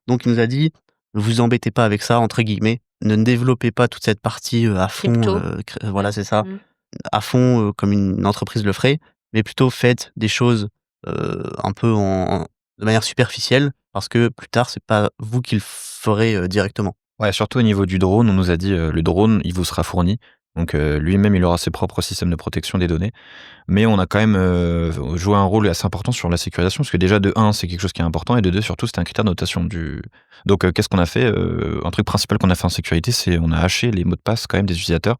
S2: Donc il nous a dit: «Vous embêtez pas avec ça» entre guillemets, ne développez pas toute cette partie à fond,
S3: Crypto.
S2: voilà, c'est ça,
S3: Mmh.
S2: à fond, comme une entreprise le ferait, mais plutôt faites des choses un peu de manière superficielle, parce que plus tard c'est pas vous qui le ferez directement.
S5: Ouais, surtout au niveau du drone, on nous a dit le drone, il vous sera fourni. Donc lui-même, il aura ses propres systèmes de protection des données. Mais on a quand même joué un rôle assez important sur la sécurisation, parce que déjà, de 1, c'est quelque chose qui est important, et de 2, surtout, c'était un critère de notation. Donc qu'est-ce qu'on a fait un truc principal qu'on a fait en sécurité, c'est on a haché les mots de passe quand même des utilisateurs.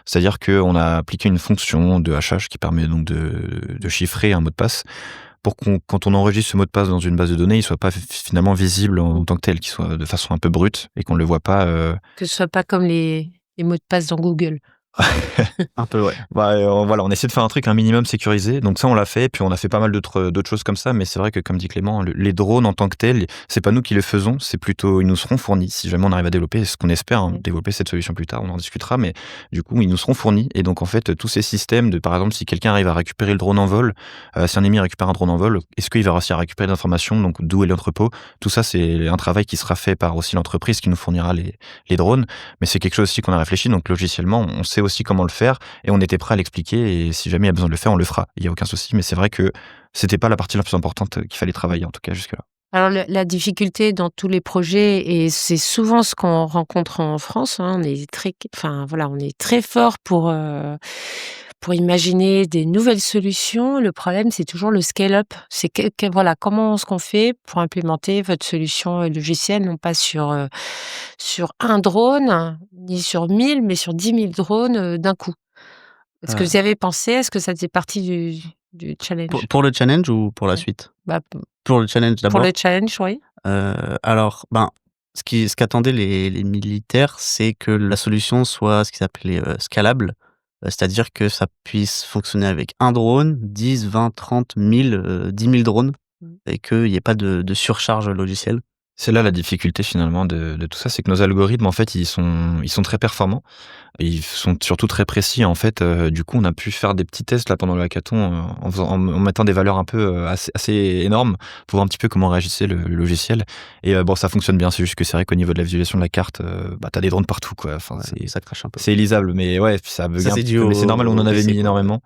S5: C'est-à-dire qu'on a appliqué une fonction de hachage qui permet donc de chiffrer un mot de passe, pour quand on enregistre ce mot de passe dans une base de données, il soit pas finalement visible en tant que tel, qu'il soit de façon un peu brute et qu'on le voit pas.
S3: Que ce soit pas comme les mots de passe dans Google.
S2: Un peu, ouais.
S5: Voilà, on essaie de faire un truc un minimum sécurisé. Donc ça, on l'a fait. Puis on a fait pas mal d'autres choses comme ça. Mais c'est vrai que, comme dit Clément, les drones en tant que tels, c'est pas nous qui les faisons. C'est plutôt, ils nous seront fournis. Si jamais on arrive à développer, ce qu'on espère, développer cette solution plus tard, on en discutera. Mais du coup, ils nous seront fournis. Et donc, en fait, tous ces systèmes par exemple, si quelqu'un arrive à récupérer le drone en vol, si un ennemi récupère un drone en vol, est-ce qu'il va réussir à récupérer l'information? Donc, d'où est l'entrepôt? Tout ça, c'est un travail qui sera fait par aussi l'entreprise qui nous fournira les drones. Mais c'est quelque chose aussi qu'on a réfléchi. Donc, logiciellement, on sait aussi comment le faire et on était prêt à l'expliquer et si jamais il y a besoin de le faire, on le fera. Il y a aucun souci, mais c'est vrai que c'était pas la partie la plus importante qu'il fallait travailler, en tout cas, jusque-là.
S3: Alors la difficulté dans tous les projets, et c'est souvent ce qu'on rencontre en France, hein, on est très fort pour imaginer des nouvelles solutions. Le problème, c'est toujours le scale-up. C'est voilà, comment est-ce qu'on fait pour implémenter votre solution logicielle, non pas sur un drone, ni sur 1000, mais sur 10 000 drones d'un coup. Est-ce que
S2: Heu,
S3: vous y avez pensé? Est-ce que ça faisait partie du challenge?
S2: pour le challenge ou pour la
S3: Ouais.
S2: suite?
S3: Bah,
S2: Pour le challenge
S3: pour le
S2: d'abord.
S3: challenge, oui.
S2: Alors, ben, ce qu'attendaient les militaires, c'est que la solution soit ce qu'ils appelaient, scalable, c'est-à-dire que ça puisse fonctionner avec un drone, 10, 20, 30, 1000, 10 000 drones
S3: Mmh.
S2: et qu'il y ait pas de surcharge logicielle.
S5: C'est là la difficulté finalement de tout ça, c'est que nos algorithmes, en fait, ils sont très performants et ils sont surtout très précis. En fait, du coup, on a pu faire des petits tests là pendant le hackathon, en mettant des valeurs un peu, assez énormes pour voir un petit peu comment réagissait le logiciel et bon, ça fonctionne bien. C'est juste que c'est vrai qu'au niveau de la visualisation de la carte, bah, tu as des drones partout, quoi. Enfin,
S2: Ouais, ça crache un peu.
S5: c'est lisible, mais ouais, ça bug
S2: Ça,
S5: un
S2: c'est
S5: petit
S2: dû
S5: peu. Mais c'est normal, on
S2: au
S5: en avait
S2: PC,
S5: mis
S2: quoi.
S5: énormément.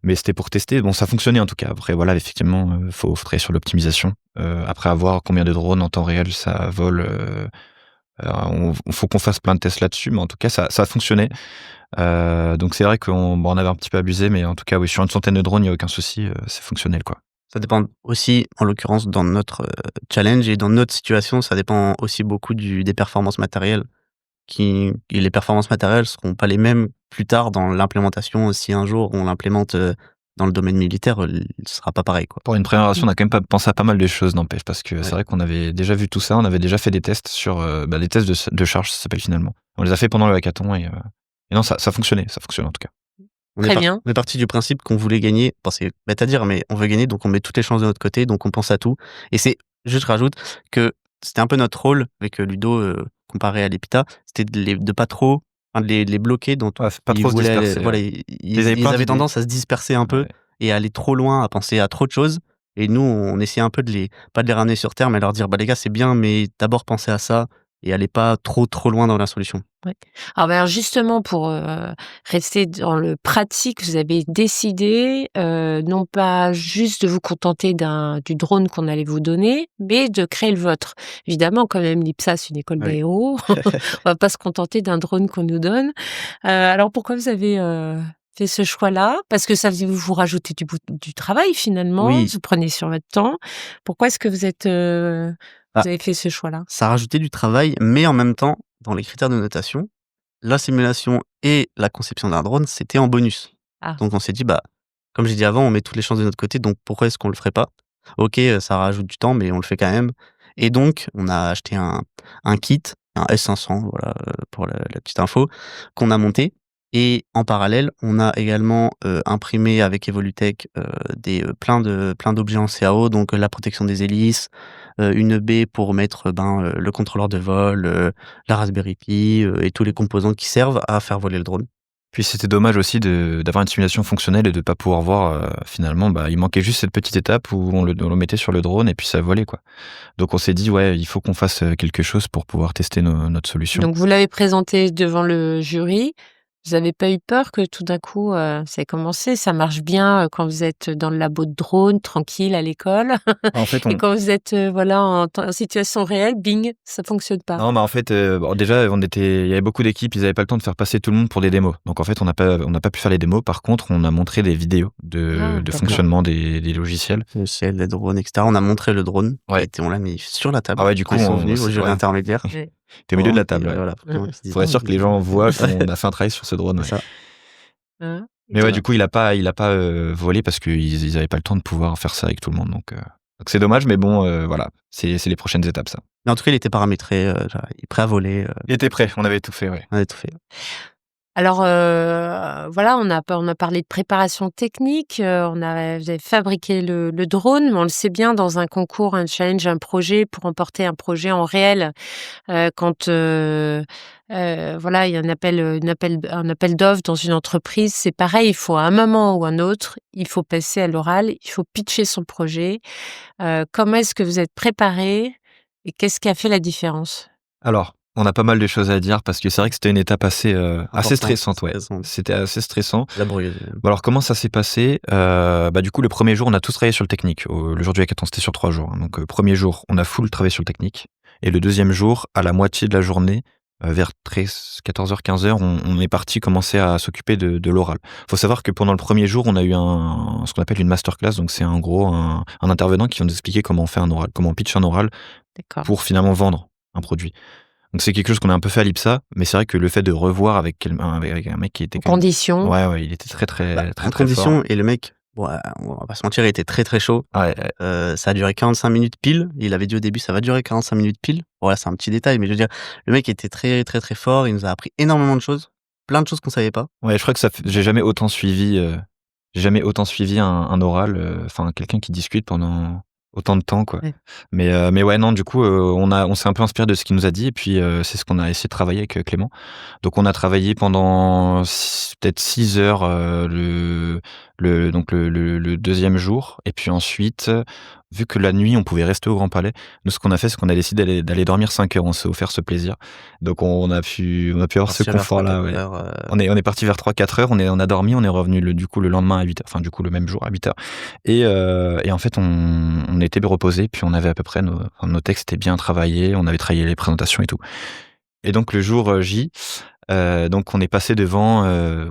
S5: Mais c'était pour tester. Bon, ça fonctionnait en tout cas. Après, voilà, effectivement, faut travailler sur l'optimisation. Après, à voir combien de drones en temps réel ça vole. Faut qu'on fasse plein de tests là-dessus, mais en tout cas, ça a fonctionné. Donc c'est vrai on avait un petit peu abusé, mais en tout cas, oui, sur une centaine de drones, il y a aucun souci, c'est fonctionnel, quoi.
S2: Ça dépend aussi, en l'occurrence, dans notre, challenge et dans notre situation, ça dépend aussi beaucoup des performances matérielles et les performances matérielles seront pas les mêmes plus tard dans l'implémentation. Si un jour on l'implémente, dans le domaine militaire, ce sera pas pareil, quoi.
S5: Pour une première version, on a quand même pas pensé à pas mal de choses, n'empêche, parce que c'est
S2: Ouais.
S5: vrai qu'on avait déjà vu tout ça, on avait déjà fait des tests sur, des tests de charge, ça s'appelle finalement. On les a fait pendant le hackathon et non, ça fonctionnait, ça fonctionne en tout cas.
S3: Très bien.
S2: On est parti du principe qu'on voulait gagner. Bon, c'est bête à dire, mais on veut gagner, donc on met toutes les chances de notre côté, donc on pense à tout. Et c'est juste, je rajoute que c'était un peu notre rôle avec, Ludo, comparé à l'EPITA, c'était de pas trop, enfin de les bloquer dans tout.
S5: Ouais, faut pas
S2: Ils
S5: trop se
S2: voulaient aller
S5: disperser,
S2: voilà,
S5: ouais.
S2: ils
S5: Ils avaient
S2: ils
S5: plein
S2: avaient
S5: d'idées.
S2: tendance à se disperser un peu
S5: Ouais.
S2: et à aller trop loin, à penser à trop de choses. Et nous, on essayait un peu pas de les ramener sur terre, mais leur dire: «Bah les gars, c'est bien, mais d'abord pensez à ça et allez pas trop loin dans la solution».
S3: Ouais. Alors justement pour, rester dans le pratique, vous avez décidé, non pas juste de vous contenter du drone qu'on allait vous donner, mais de créer le vôtre. Évidemment, quand même, l'IPSA, c'est une école
S2: Oui.
S3: d'aéro. On va pas se contenter d'un drone qu'on nous donne. Alors pourquoi vous avez, fait ce choix-là? Parce que ça faisait vous rajouter du travail finalement,
S2: Oui.
S3: vous prenez sur votre temps. Pourquoi est-ce que
S2: Ah.
S3: vous avez fait ce choix-là?
S2: Ça rajoutait du travail, mais en même temps, dans les critères de notation, la simulation et la conception d'un drone, c'était en bonus.
S3: Ah.
S2: Donc on s'est dit: «Bah, comme j'ai dit avant, on met toutes les chances de notre côté, donc pourquoi est-ce qu'on le ferait pas?» OK, ça rajoute du temps, mais on le fait quand même. Et donc on a acheté un kit, un S500, voilà, pour la petite info, qu'on a monté. Et en parallèle, on a également, imprimé avec Evolutech, plein d'objets en CAO, donc la protection des hélices, une baie pour mettre, le contrôleur de vol, la Raspberry Pi, et tous les composants qui servent à faire voler le drone.
S5: Puis c'était dommage aussi d'avoir une simulation fonctionnelle et de pas pouvoir voir, finalement, bah, il manquait juste cette petite étape où on le mettait sur le drone et puis ça volait, quoi. Donc on s'est dit: «Ouais, il faut qu'on fasse, quelque chose pour pouvoir tester notre solution».
S3: Donc vous l'avez présenté devant le jury. Vous avez pas eu peur que tout d'un coup, ça ait commencé? Ça marche bien, quand vous êtes dans le labo de drone, tranquille à l'école
S5: En fait,
S3: et
S5: on
S3: quand vous êtes, voilà, en situation réelle, bing, ça fonctionne pas.
S5: Non, bah, en fait, bon, déjà, il y avait beaucoup d'équipes, ils avaient pas le temps de faire passer tout le monde pour des démos. Donc en fait, on n'a pas pu faire les démos. Par contre, on a montré des vidéos de
S3: D'accord.
S5: fonctionnement des logiciels.
S2: Le ciel, les drones et cetera. On a montré le drone,
S5: Ouais.
S2: et on l'a mis sur la table.
S5: Ah ouais, du coup,
S2: Quand ils sont
S5: on
S2: venus au jury
S5: ouais.
S2: intermédiaire.
S3: Ouais.
S5: Tu au milieu de la table,
S2: Et
S5: ouais.
S2: voilà, pour qu'ils se disent:
S5: Pour être
S2: «Ah,
S5: sûr que les gens voient qu'on a fait un travail sur ce drone, ouais.
S2: c'est ça».
S3: Hein?
S5: Mais ouais,
S2: Voilà.
S5: du coup, il a pas, volé parce qu'ils avaient pas le temps de pouvoir faire ça avec tout le monde. Donc c'est dommage, mais bon, voilà, c'est les prochaines étapes, ça.
S2: Mais en tout cas, il était paramétré, genre, il est prêt à voler,
S5: Il était prêt, on avait tout fait, ouais.
S2: on avait tout fait.
S3: Alors, voilà, on a parlé de préparation technique, vous avez fabriqué le drone, mais on le sait bien dans un concours, un challenge, un projet, pour emporter un projet en réel, quand, voilà, il y a un appel d'offres dans une entreprise, c'est pareil, il faut à un moment ou un autre, il faut passer à l'oral, il faut pitcher son projet. Comment est-ce que vous êtes préparés et qu'est-ce qui a fait la différence?
S5: Alors, On a pas mal de choses à dire parce que c'est vrai que c'était une étape assez
S2: Importante,
S5: stressante, ouais.
S2: stressante.
S5: C'était assez stressant.
S2: Laborieuse même.
S5: Bon alors comment ça s'est passé? Du coup le premier jour on a tous travaillé sur le technique. Le jour du hackathon c'était sur 3 jours, hein. Donc, 1er jour on a full travaillé sur le technique et le deuxième jour, à la moitié de la journée, vers 14h-15h, on est parti commencer à s'occuper de l'oral. Faut savoir que pendant le premier jour, on a eu ce qu'on appelle une masterclass, donc c'est en gros un intervenant qui vient nous expliquer comment on fait un oral, comment on pitch un oral
S3: D'accord.
S5: pour finalement vendre un produit. Donc c'est quelque chose qu'on a un peu fait à l'IPSA, mais c'est vrai que le fait de revoir avec un mec qui était
S3: En
S5: quand même
S3: condition.
S5: ouais, il était très
S2: En
S5: très
S2: condition,
S5: fort.
S2: et le mec, bon, on va pas se mentir, il était très, très chaud.
S5: Ouais,
S2: Ça a duré 45 minutes pile. Il avait dit au début: «Ça va durer 45 minutes pile». Voilà, c'est un petit détail, mais je veux dire, le mec était très, très, très fort. Il nous a appris énormément de choses, plein de choses qu'on savait pas.
S5: ouais, je crois que j'ai jamais autant suivi un oral, enfin quelqu'un qui discute pendant autant de temps, quoi.
S2: Ouais.
S5: Mais ouais, non, du coup, on s'est un peu inspiré de ce qu'il nous a dit et puis, c'est ce qu'on a essayé de travailler avec, Clément. Donc on a travaillé pendant peut-être 6 heures, le 2e jour et puis ensuite, vu que la nuit, on pouvait rester au Grand Palais, nous, ce qu'on a fait, c'est qu'on a décidé d'aller dormir 5 heures. On s'est offert ce plaisir. Donc on a pu avoir ce
S2: Partir vers
S5: confort-là,
S2: 3-4
S5: ouais.
S2: heures,
S5: On est parti vers 3-4 heures, on a dormi, on est revenu le lendemain à 8 heures, enfin du coup le même jour à 8 heures. Et en fait on était reposés, puis on avait à peu près nos textes étaient bien travaillés, on avait travaillé les présentations et tout. Et donc le jour J, donc on est passé devant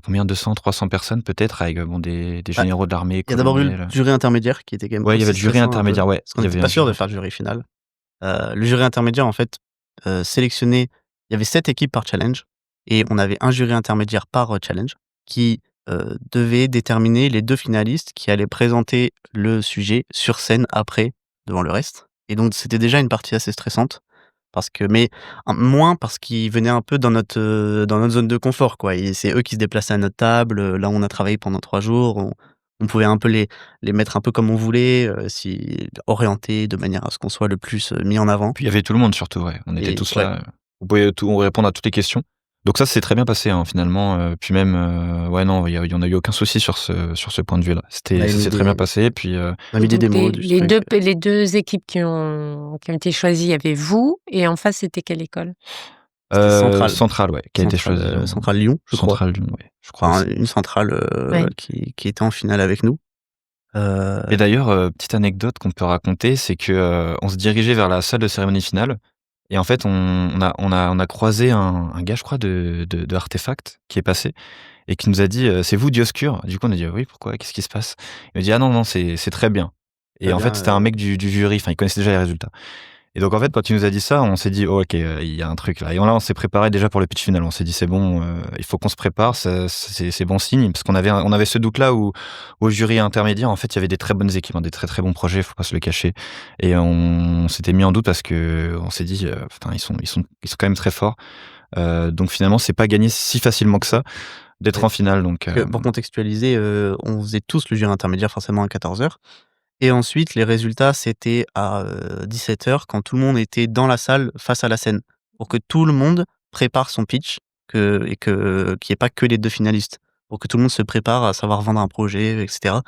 S5: combien 200-300 personnes peut-être avec des
S2: Bah,
S5: généraux de l'armée,
S2: il y a d'abord eu le
S5: colonels.
S2: jury intermédiaire qui était quand même
S5: Ouais, il y avait
S2: aussi
S5: le jury
S2: stressant un peu,
S5: intermédiaire, ouais.
S2: parce qu'on
S5: Il y
S2: n'était
S5: avait
S2: pas
S5: un
S2: sûr de
S5: jury.
S2: faire le jury final. Le jury intermédiaire, en fait, sélectionnait. Il y avait 7 équipes par challenge et on avait un jury intermédiaire par, challenge qui, devait déterminer les 2 finalistes qui allaient présenter le sujet sur scène après, devant le reste. Et donc c'était déjà une partie assez stressante parce que, mais moins parce qu'ils venaient un peu dans notre zone de confort, quoi. Et c'est eux qui se déplaçaient à notre table, là où on a travaillé pendant 3 jours. On pouvait un peu les mettre un peu comme on voulait, si orientés de manière à ce qu'on soit le plus, mis en avant.
S5: Puis il y avait tout le monde surtout, ouais. On était
S2: Et
S5: tous
S2: ouais.
S5: là, on pouvait tout répondre à toutes les questions. Donc ça s'est très bien passé, hein, finalement, puis même, ouais, non, il y en a eu aucun souci sur ce point de vue-là.
S2: On a
S5: Ça
S2: mis
S5: s'est très bien
S2: des
S5: passé, puis,
S2: on a mis des
S3: Donc
S2: démos du truc.
S3: les 2 équipes qui ont été choisies, il y avait vous et en face, c'était quelle école?
S2: C'était Centrale.
S5: Centrale, ouais, qui a été choisie en
S2: Centrale Lyon, je crois.
S5: Centrale Lyon, ouais, je crois
S2: Enfin,
S5: aussi.
S2: une centrale,
S3: Ouais.
S2: qui était en finale avec nous.
S5: Et d'ailleurs, petite anecdote qu'on peut raconter, c'est que, on se dirigeait vers la salle de cérémonie finale et en fait, on a croisé un gars, je crois, de Artefact qui est passé et qui nous a dit, «C'est vous Dioscure?» Du coup, on a dit: «Oui, pourquoi? Qu'est-ce qui se passe?» Il a dit: «Ah non, non, c'est très bien». Et
S2: Très
S5: en fait,
S2: bien,
S5: c'était un mec du jury, enfin, il connaissait déjà les résultats. Et donc en fait, quand il nous a dit ça, on s'est dit: «Oh OK, il y a un truc là». Et là, on s'est préparé déjà pour le pitch final. On s'est dit: «C'est bon, il faut qu'on se prépare, ça c'est bon signe». Parce qu'on avait ce doute-là où au jury intermédiaire, en fait, il y avait des très bonnes équipes, hein, des très, très bons projets, faut pas se le cacher. Et on s'était mis en doute parce qu'on s'est dit: «Putain, ils sont quand même très forts». Donc finalement, c'est pas gagné si facilement que ça d'être
S2: Ouais.
S5: en finale, donc
S2: Pour contextualiser, on faisait tous le jury intermédiaire forcément à 14h et ensuite les résultats, c'était à, 17h quand tout le monde était dans la salle face à la scène. Pour que tout le monde prépare son pitch, qu'il y ait pas que les 2 finalistes. Pour que tout le monde se prépare à savoir vendre un projet, et cetera.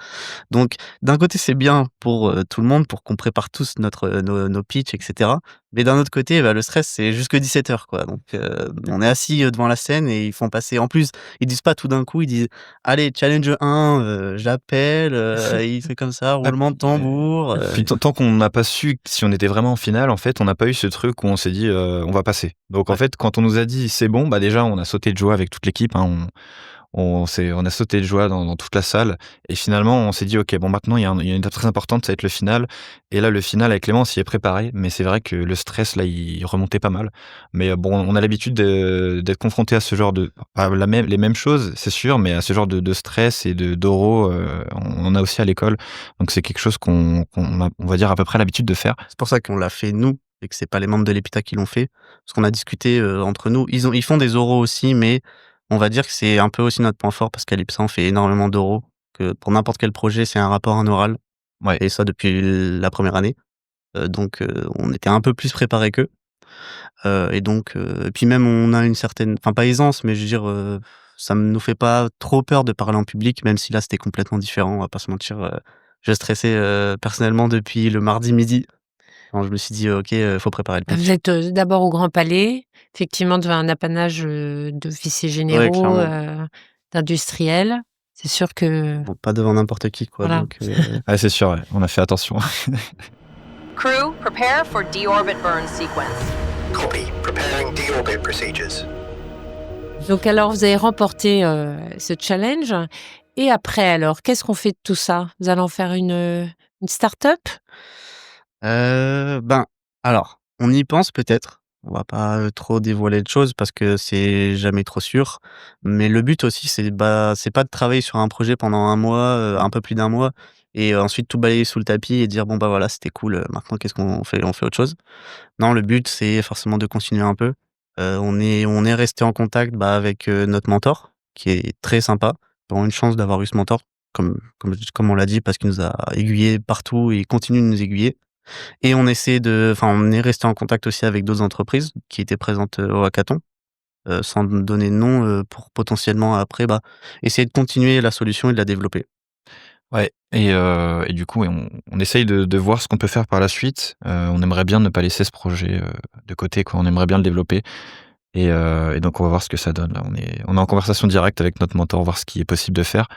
S2: Donc d'un côté, c'est bien pour, tout le monde, pour qu'on prépare tous nos pitchs, et cetera. Mais d'un autre côté, bah, le stress, c'est jusque 17h, quoi. Donc on est assis, devant la scène et ils font passer, en plus, ils disent pas tout d'un coup, ils disent: «Allez, challenge 1, j'appelle», il fait comme ça,
S5: Ah,
S2: roulement de tambour,
S5: puis tant qu'on n'a pas su si on était vraiment en finale, en fait, on n'a pas eu ce truc où on s'est dit, «On va passer». Donc en
S2: Ouais.
S5: fait, quand on nous a dit: «C'est bon», bah, déjà, on a sauté de joie avec toute l'équipe, hein. On a sauté de joie dans toute la salle et finalement, on s'est dit: «OK, bon, maintenant, il y a une étape très importante, ça va être le final». Et là, le final avec Clément, on s'y est préparé, mais c'est vrai que le stress, là, il remontait pas mal. Mais bon, on a l'habitude d'être confronté à ce genre pas les mêmes choses, c'est sûr, mais à ce genre de stress et d'oraux, on en a aussi à l'école. Donc c'est quelque chose qu'on a, on va dire, à peu près l'habitude de faire.
S2: C'est pour ça qu'on l'a fait nous et que c'est pas les membres de l'EPITA qui l'ont fait. Parce qu'on a discuté, entre nous. Ils font des oraux aussi, mais on va dire que c'est un peu aussi notre point fort parce qu'à l'IPSA, on fait énormément d'oraux, que pour n'importe quel projet, c'est un rapport, un oral,
S5: Ouais.
S2: et ça depuis la première année. Donc on était un peu plus préparés qu'eux. Et donc et puis même on a une certaine, enfin pas aisance, mais je veux dire, ça nous fait pas trop peur de parler en public, même si là, c'était complètement différent, on va pas se mentir. Je stressais, personnellement depuis le mardi midi. Quand je me suis dit: «OK, faut préparer le pitch».
S3: Vous êtes, d'abord au Grand Palais, effectivement devant un apanage, d'officiers
S2: Ouais,
S3: généraux,
S2: clairement.
S3: d'industriels. C'est sûr que
S2: Bon, pas devant n'importe qui, quoi,
S3: voilà.
S2: donc
S5: Ouais, c'est sûr, ouais, on a fait attention.
S1: Crew, prepare for deorbit burn sequence.
S6: Copy. Preparing deorbit procedures.
S3: Donc alors vous avez remporté, ce challenge et après alors, qu'est-ce qu'on fait de tout ça? Vous allez en faire une start-up?
S2: Ben, alors, on y pense peut-être. On va pas, trop dévoiler de choses parce que c'est jamais trop sûr. Mais le but aussi, c'est pas de travailler sur un projet pendant un mois, un peu plus d'un mois et ensuite tout balayer sous le tapis et dire: «Bon, bah, voilà, c'était cool, maintenant qu'est-ce qu'on fait?» On fait autre chose. Non, le but, c'est forcément de continuer un peu. On est resté en contact, bah, avec, notre mentor qui est très sympa. Vraiment une chance d'avoir eu ce mentor comme on l'a dit parce qu'il nous a aiguillés partout et il continue de nous aiguiller. Et on est resté en contact aussi avec d'autres entreprises qui étaient présentes, au hackathon, sans nous donner de nom, pour potentiellement après, bah, essayer de continuer la solution et de la développer.
S5: Ouais, et du coup, ouais, on essaye de voir ce qu'on peut faire par la suite. On aimerait bien ne pas laisser ce projet, de côté, quoi. On aimerait bien le développer et donc on va voir ce que ça donne, là. On est en conversation directe avec notre mentor, voir ce qui est possible de faire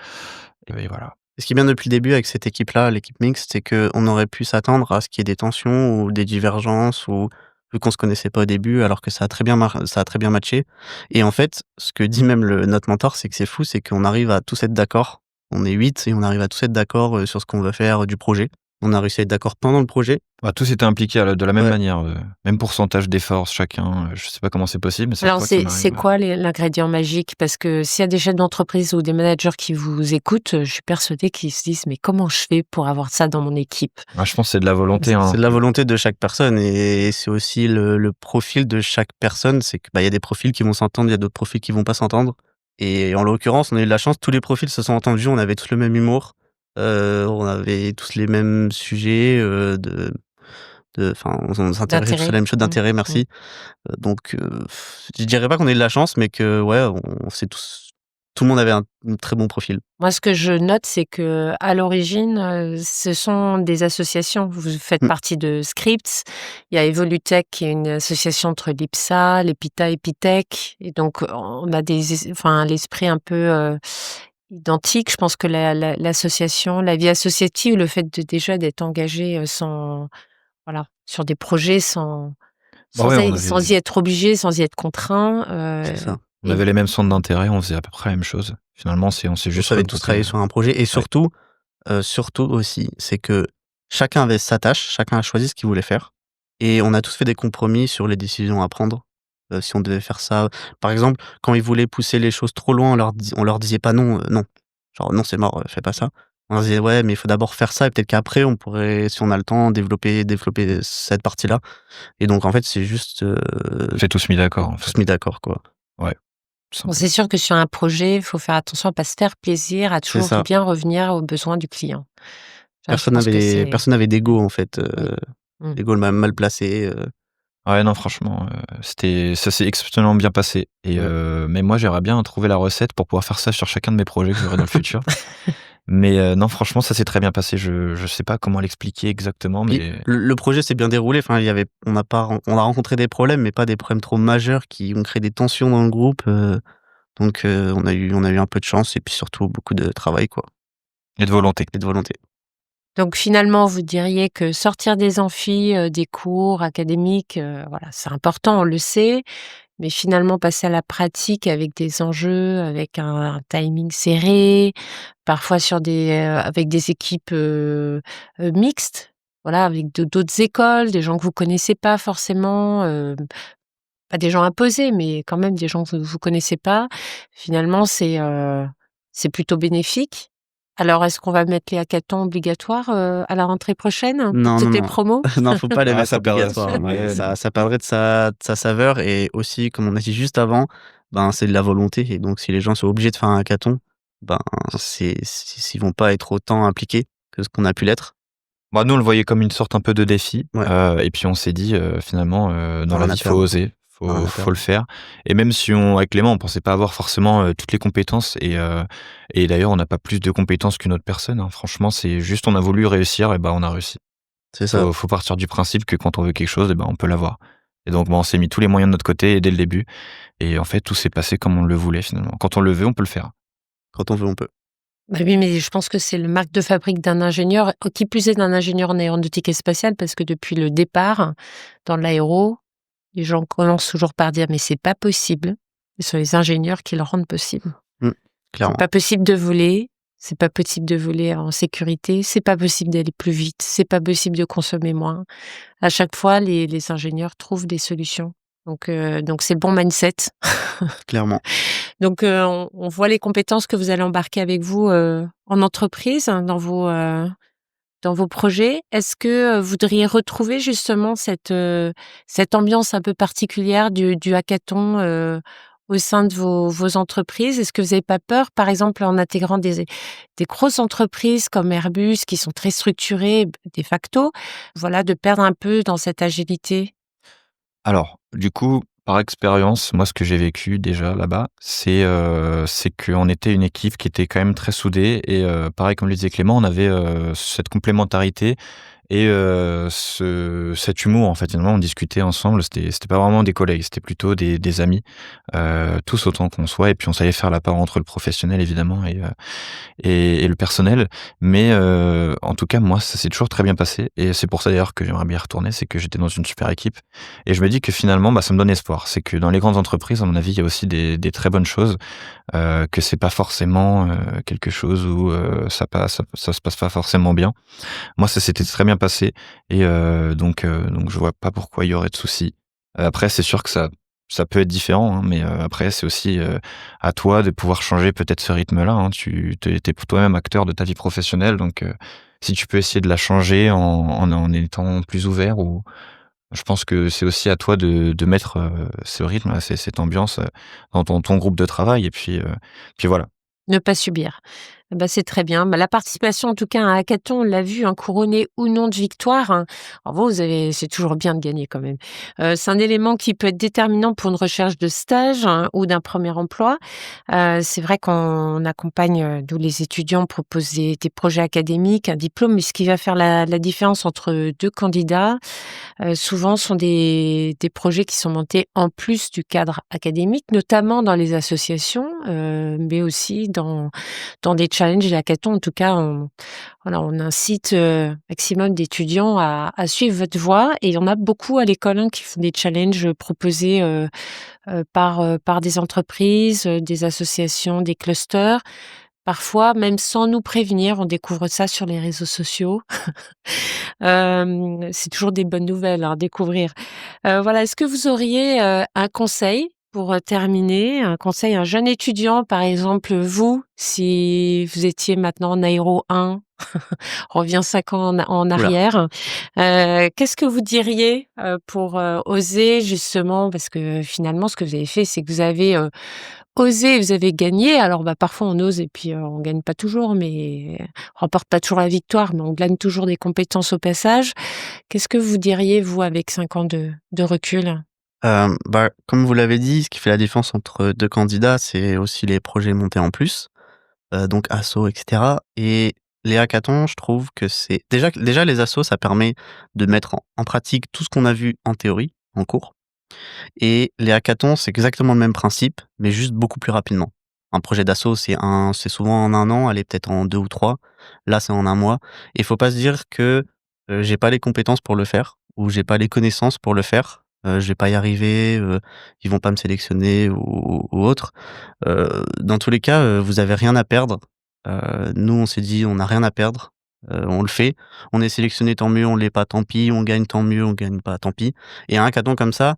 S5: et voilà.
S2: Et ce qui est bien depuis le début avec cette équipe-là, l'équipe mixte, c'est qu'on aurait pu s'attendre à ce qu'il y ait des tensions ou des divergences ou vu qu'on se connaissait pas au début alors que ça a très bien matché et en fait, ce que dit même notre mentor, c'est que c'est fou, c'est qu'on arrive à tous être d'accord. On est 8 et on arrive à tous être d'accord, sur ce qu'on veut faire, du projet. On a réussi à être d'accord pendant le projet.
S5: Bah, tous étaient impliqués de la même
S2: Ouais.
S5: manière, même pourcentage d'efforts chacun, je sais pas comment c'est possible, mais chaque
S3: Alors
S5: fois qu'on
S3: c'est
S5: arrive
S3: quoi l'ingrédient magique? Parce que s'il y a des chefs d'entreprise ou des managers qui vous écoutent, je suis persuadée qu'ils se disent: «Mais comment je fais pour avoir ça dans mon équipe?»
S5: je pense que c'est de la volonté, hein.
S2: C'est de la volonté de chaque personne et c'est aussi le profil de chaque personne. C'est que, bah, il y a des profils qui vont s'entendre, il y a d'autres profils qui vont pas s'entendre et en l'occurrence, on a eu de la chance, tous les profils se sont entendus, on avait tous le même humour, on avait tous les mêmes sujets, on s'intéressait tous à
S3: D'intérêt?
S2: la même chose
S3: Mmh.
S2: d'intérêt,
S3: Mmh.
S2: merci. Donc je dirais pas qu'on a eu de la chance, mais que ouais, on s'est tous tout le monde avait un très bon profil.
S3: Moi, ce que je note, c'est qu'à l'origine, ce sont des associations. Vous faites
S2: Mmh.
S3: partie de Scripts. Il y a Evolutech qui est une association entre l'IPSA, l'EPITA, Epitech et donc on a l'esprit un peu, identique. Je pense que l'association, la vie associative, le fait déjà d'être engagé, sans voilà, sur des projets
S5: Bah, ouais,
S3: sans y être obligé, sans y être contraint,
S2: C'est ça.
S5: on avait les mêmes centres d'intérêt, on faisait à peu près la même chose. Finalement, on s'est
S2: On
S5: juste
S2: savait tous
S5: regroupés,
S2: travailler sur un projet et surtout aussi, c'est que chacun avait sa tâche, chacun a choisi ce qu'il voulait faire et on a tous fait des compromis sur les décisions à prendre. Si on devait faire ça par exemple, quand ils voulaient pousser les choses trop loin, on leur disait pas non, non. Genre: «Non, c'est mort, fais pas ça». On leur disait: «Ouais, mais il faut d'abord faire ça et peut-être qu'après on pourrait, si on a le temps, développer cette partie-là» et donc en fait, c'est juste,
S5: on s'est tous mis d'accord, en fait.
S2: tous mis d'accord, quoi.
S5: Ouais, tout
S3: Bon,
S5: simplement.
S3: c'est sûr que sur un projet, il faut faire attention à pas se faire plaisir, à
S2: C'est
S3: toujours
S2: ça.
S3: bien revenir aux besoins du client. Ça, je pense que c'est
S2: Personne n'avait d'ego, en fait,
S3: oui. Mmh.
S2: l'ego mal placé,
S5: Ouais, non, franchement, ça s'est exceptionnellement bien passé
S2: ouais.
S5: mais moi, j'aimerais bien trouver la recette pour pouvoir faire ça sur chacun de mes projets que j'aurai dans le futur. Mais non, franchement, ça s'est très bien passé. Je sais pas comment l'expliquer exactement,
S2: Puis
S5: mais
S2: le projet s'est bien déroulé, enfin il y avait on a rencontré des problèmes, mais pas des problèmes trop majeurs qui ont créé des tensions dans le groupe, donc on a eu un peu de chance et puis surtout beaucoup de travail, quoi
S5: il y a de volonté.
S2: et de volonté.
S3: Donc finalement, vous diriez que sortir des amphis, des cours académiques, voilà, c'est important, on le sait, mais finalement passer à la pratique avec des enjeux, avec un timing serré, parfois avec des équipes, mixtes, voilà, avec d'autres écoles, des gens que vous connaissez pas forcément, pas des gens imposés, mais quand même des gens que vous connaissez pas. Finalement, c'est plutôt bénéfique. Alors, est-ce qu'on va mettre les hackathons obligatoires, à la rentrée prochaine pour
S2: Non, non,
S3: toutes les
S2: non.
S3: promos?
S2: Non, faut pas les
S5: Ah,
S2: mettre
S5: ça perdrait
S2: obligatoires, ouais,
S5: ouais,
S2: ça perdrait de sa saveur et aussi, comme on a dit juste avant, ben, c'est de la volonté et donc si les gens sont obligés de faire un hackathon, ben, ils vont pas être autant impliqués que ce qu'on a pu l'être.
S5: bah, nous, on le voyait comme une sorte un peu de défi,
S2: Ouais.
S5: et puis on s'est dit, finalement, dans la
S2: Rien à
S5: vie, faut
S2: perdre.
S5: oser,
S2: Rien à
S5: faut
S2: perdre.
S5: le faire et même si avec Clément, on pensait pas avoir forcément, toutes les compétences et d'ailleurs, on n'a pas plus de compétences qu'une autre personne, hein. Franchement, c'est juste on a voulu réussir et bah, on a réussi.
S2: C'est ça.
S5: Faut partir du principe que quand on veut quelque chose, eh ben, on peut l'avoir. Et donc, on s'est mis tous les moyens de notre côté dès le début. Et en fait, tout s'est passé comme on le voulait finalement. Quand on le veut, on peut le faire.
S2: Quand on veut, on peut.
S3: Bah oui, mais je pense que c'est le marque de fabrique d'un ingénieur, qui plus est d'un ingénieur en aéronautique et spatiale, parce que depuis le départ, dans l'aéro, les gens commencent toujours par dire mais c'est pas possible. Ce sont les ingénieurs qui le rendent possible. C'est
S2: Clairement.
S3: pas possible de voler, c'est pas possible de voler en sécurité, c'est pas possible d'aller plus vite, c'est pas possible de consommer moins. À chaque fois, les ingénieurs trouvent des solutions. Donc c'est le bon mindset.
S2: Clairement.
S3: Donc on voit les compétences que vous allez embarquer avec vous en entreprise, hein, dans vos projets. Est-ce que vous voudriez retrouver justement cette ambiance un peu particulière du hackathon au sein de vos entreprises? Est-ce que vous n'avez pas peur, par exemple, en intégrant des grosses entreprises comme Airbus, qui sont très structurées de facto, voilà, de perdre un peu dans cette agilité?
S5: Alors, du coup, par expérience, moi, ce que j'ai vécu déjà là-bas, c'est qu'on était une équipe qui était quand même très soudée et pareil, comme le disait Clément, on avait cette complémentarité et cet humour, en fait. Finalement, on discutait ensemble. C'était pas vraiment des collègues, c'était plutôt des amis, tous autant qu'on soit. Et puis, on savait faire la part entre le professionnel, évidemment, et le personnel. Mais en tout cas, moi, ça s'est toujours très bien passé. Et c'est pour ça, d'ailleurs, que j'aimerais bien y retourner. C'est que j'étais dans une super équipe. Et je me dis que finalement, bah, ça me donne espoir. C'est que dans les grandes entreprises, à mon avis, il y a aussi des très bonnes choses, que c'est pas forcément quelque chose où ça se passe pas forcément bien. Moi, ça s'était très bien passé et donc je vois pas pourquoi il y aurait de soucis. Après, c'est sûr que ça peut être différent, hein, mais après, c'est aussi à toi de pouvoir changer peut-être ce rythme-là, hein. Tu es toi-même acteur de ta vie professionnelle, donc si tu peux essayer de la changer en étant plus ouvert, ou je pense que c'est aussi à toi de mettre ce rythme, cette ambiance dans ton groupe de travail, et puis voilà.
S3: Ne pas subir. Eh ben, c'est très bien. Bah, la participation, en tout cas, à un hackathon, on l'a vu, hein, couronné ou non de victoire, hein. Alors c'est toujours bien de gagner quand même. C'est un élément qui peut être déterminant pour une recherche de stage, hein, ou d'un premier emploi. C'est vrai qu'on accompagne, nous les étudiants, propose des projets académiques, un diplôme, mais ce qui va faire la différence entre deux candidats, souvent sont des projets qui sont montés en plus du cadre académique, notamment dans les associations, mais aussi dans des challenges et hackathons. En tout cas, on incite maximum d'étudiants à suivre votre voie. Et il y en a beaucoup à l'école, hein, qui font des challenges proposés par des entreprises, des associations, des clusters. Parfois, même sans nous prévenir, on découvre ça sur les réseaux sociaux. C'est toujours des bonnes nouvelles, hein, à découvrir. Voilà, est-ce que vous auriez un conseil pour terminer, un conseil à un jeune étudiant, par exemple vous, si vous étiez maintenant en aéro 1, on revient 5 ans en
S2: Ouh là.
S3: arrière, qu'est-ce que vous diriez pour oser justement, parce que finalement ce que vous avez fait, c'est que vous avez osé, vous avez gagné. Alors parfois on ose et puis on gagne pas toujours, mais on remporte pas toujours la victoire, mais on gagne toujours des compétences au passage. Qu'est-ce que vous diriez, vous, avec 5 ans de recul?
S2: Comme vous l'avez dit, ce qui fait la différence entre 2 candidats, c'est aussi les projets montés en plus, donc assos et cetera, et les hackathons, je trouve que c'est déjà les assos, ça permet de mettre en pratique tout ce qu'on a vu en théorie, en cours, et les hackathons, c'est exactement le même principe, mais juste beaucoup plus rapidement. Un projet d'asso, c'est souvent en 1 an, allez, peut-être en 2 ou 3. Là, c'est en 1 mois, et il faut pas se dire que, j'ai pas les compétences pour le faire, ou j'ai pas les connaissances pour le faire, je vais pas y arriver, ils vont pas me sélectionner ou autre. Dans tous les cas, vous avez rien à perdre. Nous, on s'est dit: «On n'a rien à perdre, on le fait. On est sélectionné, tant mieux, on l'est pas, tant pis, on gagne, tant mieux, on gagne pas, tant pis», et un hackathon comme ça,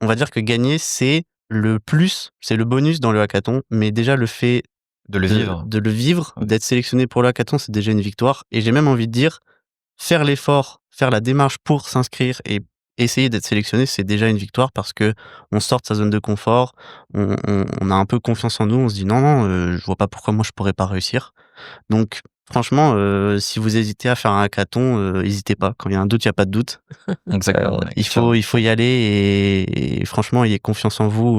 S2: on va dire que gagner, c'est le plus, c'est le bonus dans le hackathon, mais déjà le fait
S5: De le vivre.
S2: de le vivre,
S5: Ouais.
S2: d'être sélectionné pour le hackathon, c'est déjà une victoire, et j'ai même envie de dire, faire l'effort, faire la démarche pour s'inscrire et essayer d'être sélectionné, c'est déjà une victoire, parce qu'on sort de sa zone de confort, on a un peu confiance en nous, on se dit: «Non, non, je vois pas pourquoi moi je pourrais pas réussir». Donc franchement, si vous hésitez à faire un hackathon, hésitez pas. Quand il y a un doute, il y a pas de doute.
S5: Exactement, ouais,
S2: Il faut y aller, et franchement, ayez confiance en vous,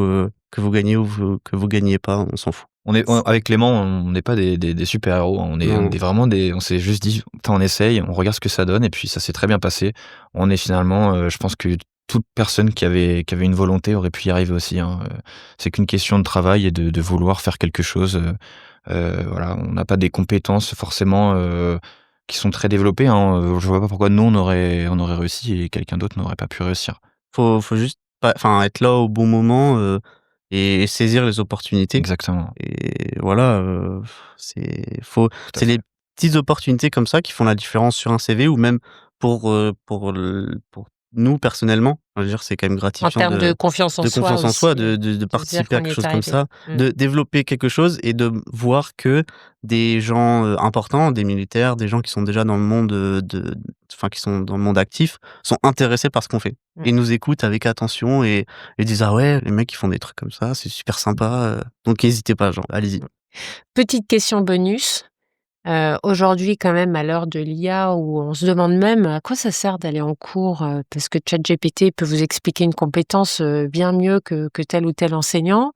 S2: que vous gagnez ou que vous gagnez pas, on s'en fout.
S5: Avec Clément, on n'est pas des super-héros. On est vraiment on s'est juste dit, on essaye, on regarde ce que ça donne, et puis ça s'est très bien passé. On est finalement, je pense que toute personne qui avait une volonté aurait pu y arriver aussi. C'est qu'une question de travail et de vouloir faire quelque chose. Voilà, on n'a pas des compétences forcément qui sont très développées. Je vois pas pourquoi nous on aurait réussi et quelqu'un d'autre n'aurait pas pu réussir.
S2: Faut juste être là au bon moment et saisir les opportunités.
S5: Exactement.
S2: Et voilà, c'est les petites opportunités comme ça qui font la différence sur un CV ou même pour nous personnellement. Je veux dire, c'est quand même
S3: En
S2: gratifiant
S3: termes de confiance en
S2: de
S3: soi
S2: confiance en soi,
S3: aussi,
S2: de
S3: dire
S2: participer à
S3: qu'on y
S2: quelque
S3: est
S2: chose comme ça,
S3: arrivé.
S2: de développer quelque chose et de voir que des gens importants, des militaires, des gens qui sont déjà dans le monde qui sont dans le monde actif, sont intéressés par ce qu'on fait et nous écoutent avec attention et disent: «Ah ouais, les mecs ils font des trucs comme ça, c'est super sympa, donc n'hésitez pas, genre, allez-y».
S3: Petite question bonus. Aujourd'hui, quand même, à l'heure de l'IA, où on se demande même à quoi ça sert d'aller en cours, parce que ChatGPT peut vous expliquer une compétence bien mieux que tel ou tel enseignant.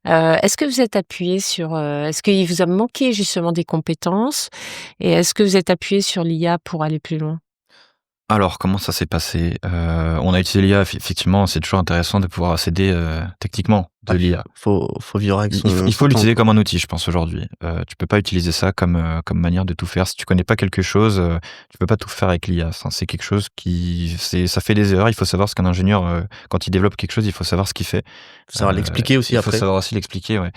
S3: Est-ce que vous êtes appuyé sur, est-ce qu'il vous a manqué justement des compétences, et est-ce que vous êtes appuyé sur l'IA pour aller plus loin?
S5: Alors, comment ça s'est passé? On a utilisé l'IA, effectivement, c'est toujours intéressant de pouvoir s'aider techniquement de l'IA.
S2: Faut vivre avec son
S5: Il faut
S2: son
S5: l'utiliser comme un outil, je pense, aujourd'hui. Tu peux pas utiliser ça comme manière de tout faire. Si tu connais pas quelque chose, tu peux pas tout faire avec l'IA. Enfin, c'est quelque chose ça fait des erreurs. Il faut savoir ce qu'un ingénieur, quand il développe quelque chose, il faut savoir ce qu'il fait.
S2: faut savoir l'expliquer aussi
S5: Il
S2: après.
S5: faut savoir aussi l'expliquer, ouais.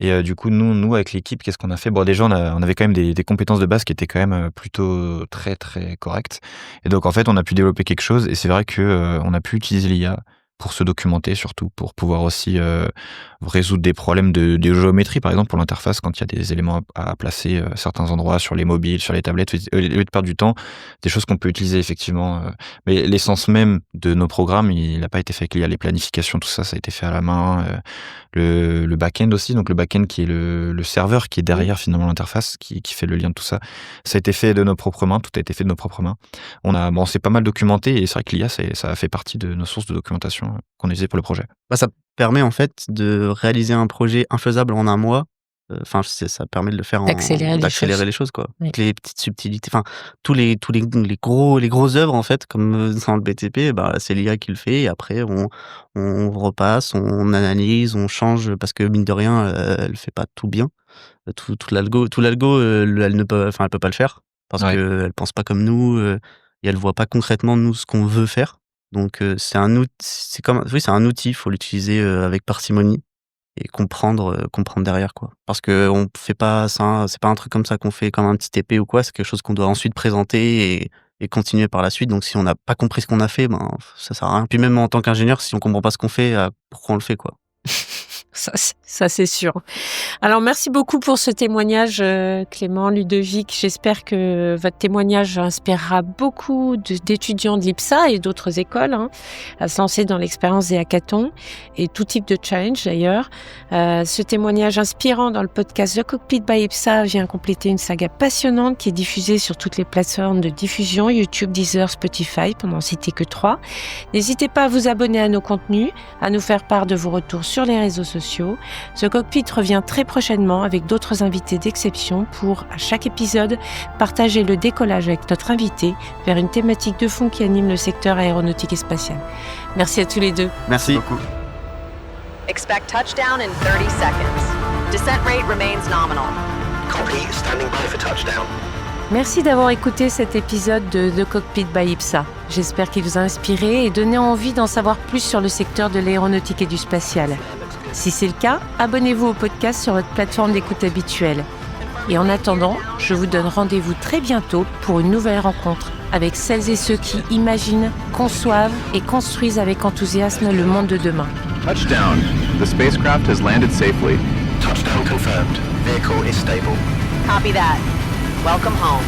S5: Et du coup, nous, avec l'équipe, qu'est-ce qu'on a fait? Bon, déjà, on avait quand même des compétences de base qui étaient quand même plutôt très, très correctes. Et donc, en fait, on a pu développer quelque chose. Et c'est vrai que on a pu utiliser l'IA pour se documenter, surtout pour pouvoir aussi résoudre des problèmes de géométrie, par exemple pour l'interface, quand il y a des éléments à placer à certains endroits, sur les mobiles, sur les tablettes, au lieu de perdre du temps, des choses qu'on peut utiliser effectivement. Mais l'essence même de nos programmes, il n'a pas été fait avec l'IA. Les planifications, tout ça, ça a été fait à la main. Le back-end aussi, donc le back-end qui est le serveur qui est derrière finalement l'interface, qui fait le lien de tout ça, ça a été fait de nos propres mains, tout a été fait de nos propres mains. On s'est pas mal documenté, et c'est vrai que l'IA, ça a fait partie de nos sources de documentation qu'on utilisait pour le projet.
S2: Ça permet en fait de réaliser un projet infaisable en un mois. Ça permet de le faire
S3: D'accélérer
S2: les choses, quoi.
S3: Oui.
S2: Avec les petites subtilités, tous les grosses œuvres en fait, comme dans le BTP, c'est l'IA qui le fait et après on repasse, on analyse, on change parce que mine de rien, elle fait pas tout bien. Tout l'algo, elle peut pas le faire parce
S5: Ouais.
S2: qu'elle pense pas comme nous, et elle voit pas concrètement nous ce qu'on veut faire. Donc c'est un outil, il faut l'utiliser avec parcimonie et comprendre derrière, quoi. Parce qu'on fait pas ça, c'est pas un truc comme ça qu'on fait comme un petit TP ou quoi, c'est quelque chose qu'on doit ensuite présenter et continuer par la suite. Donc si on n'a pas compris ce qu'on a fait, ça sert à rien. Puis même en tant qu'ingénieur, si on comprend pas ce qu'on fait, pourquoi on le fait, quoi?
S3: Ça, c'est sûr. Alors, merci beaucoup pour ce témoignage, Clément, Ludovic. J'espère que votre témoignage inspirera beaucoup d'étudiants de l'IPSA et d'autres écoles à se lancer dans l'expérience des hackathons et tout type de challenge d'ailleurs. Ce témoignage inspirant dans le podcast The Cockpit by IPSA vient compléter une saga passionnante qui est diffusée sur toutes les plateformes de diffusion, YouTube, Deezer, Spotify, pour n'en citer que 3. N'hésitez pas à vous abonner à nos contenus, à nous faire part de vos retours sur les réseaux sociaux. Ce cockpit revient très prochainement avec d'autres invités d'exception pour, à chaque épisode, partager le décollage avec notre invité vers une thématique de fond qui anime le secteur aéronautique et spatial. Merci à tous les deux.
S2: Merci
S5: beaucoup.
S1: Expect touchdown in 30 seconds. Descent rate remains nominal.
S6: Copy, standing by for touchdown.
S3: Merci d'avoir écouté cet épisode de The Cockpit by IPSA. J'espère qu'il vous a inspiré et donné envie d'en savoir plus sur le secteur de l'aéronautique et du spatial. Si c'est le cas, abonnez-vous au podcast sur votre plateforme d'écoute habituelle. Et en attendant, je vous donne rendez-vous très bientôt pour une nouvelle rencontre avec celles et ceux qui imaginent, conçoivent et construisent avec enthousiasme le monde de demain.
S4: Touchdown. The spacecraft has landed safely.
S6: Touchdown confirmed. Vehicle is stable.
S1: Copy that. Welcome home.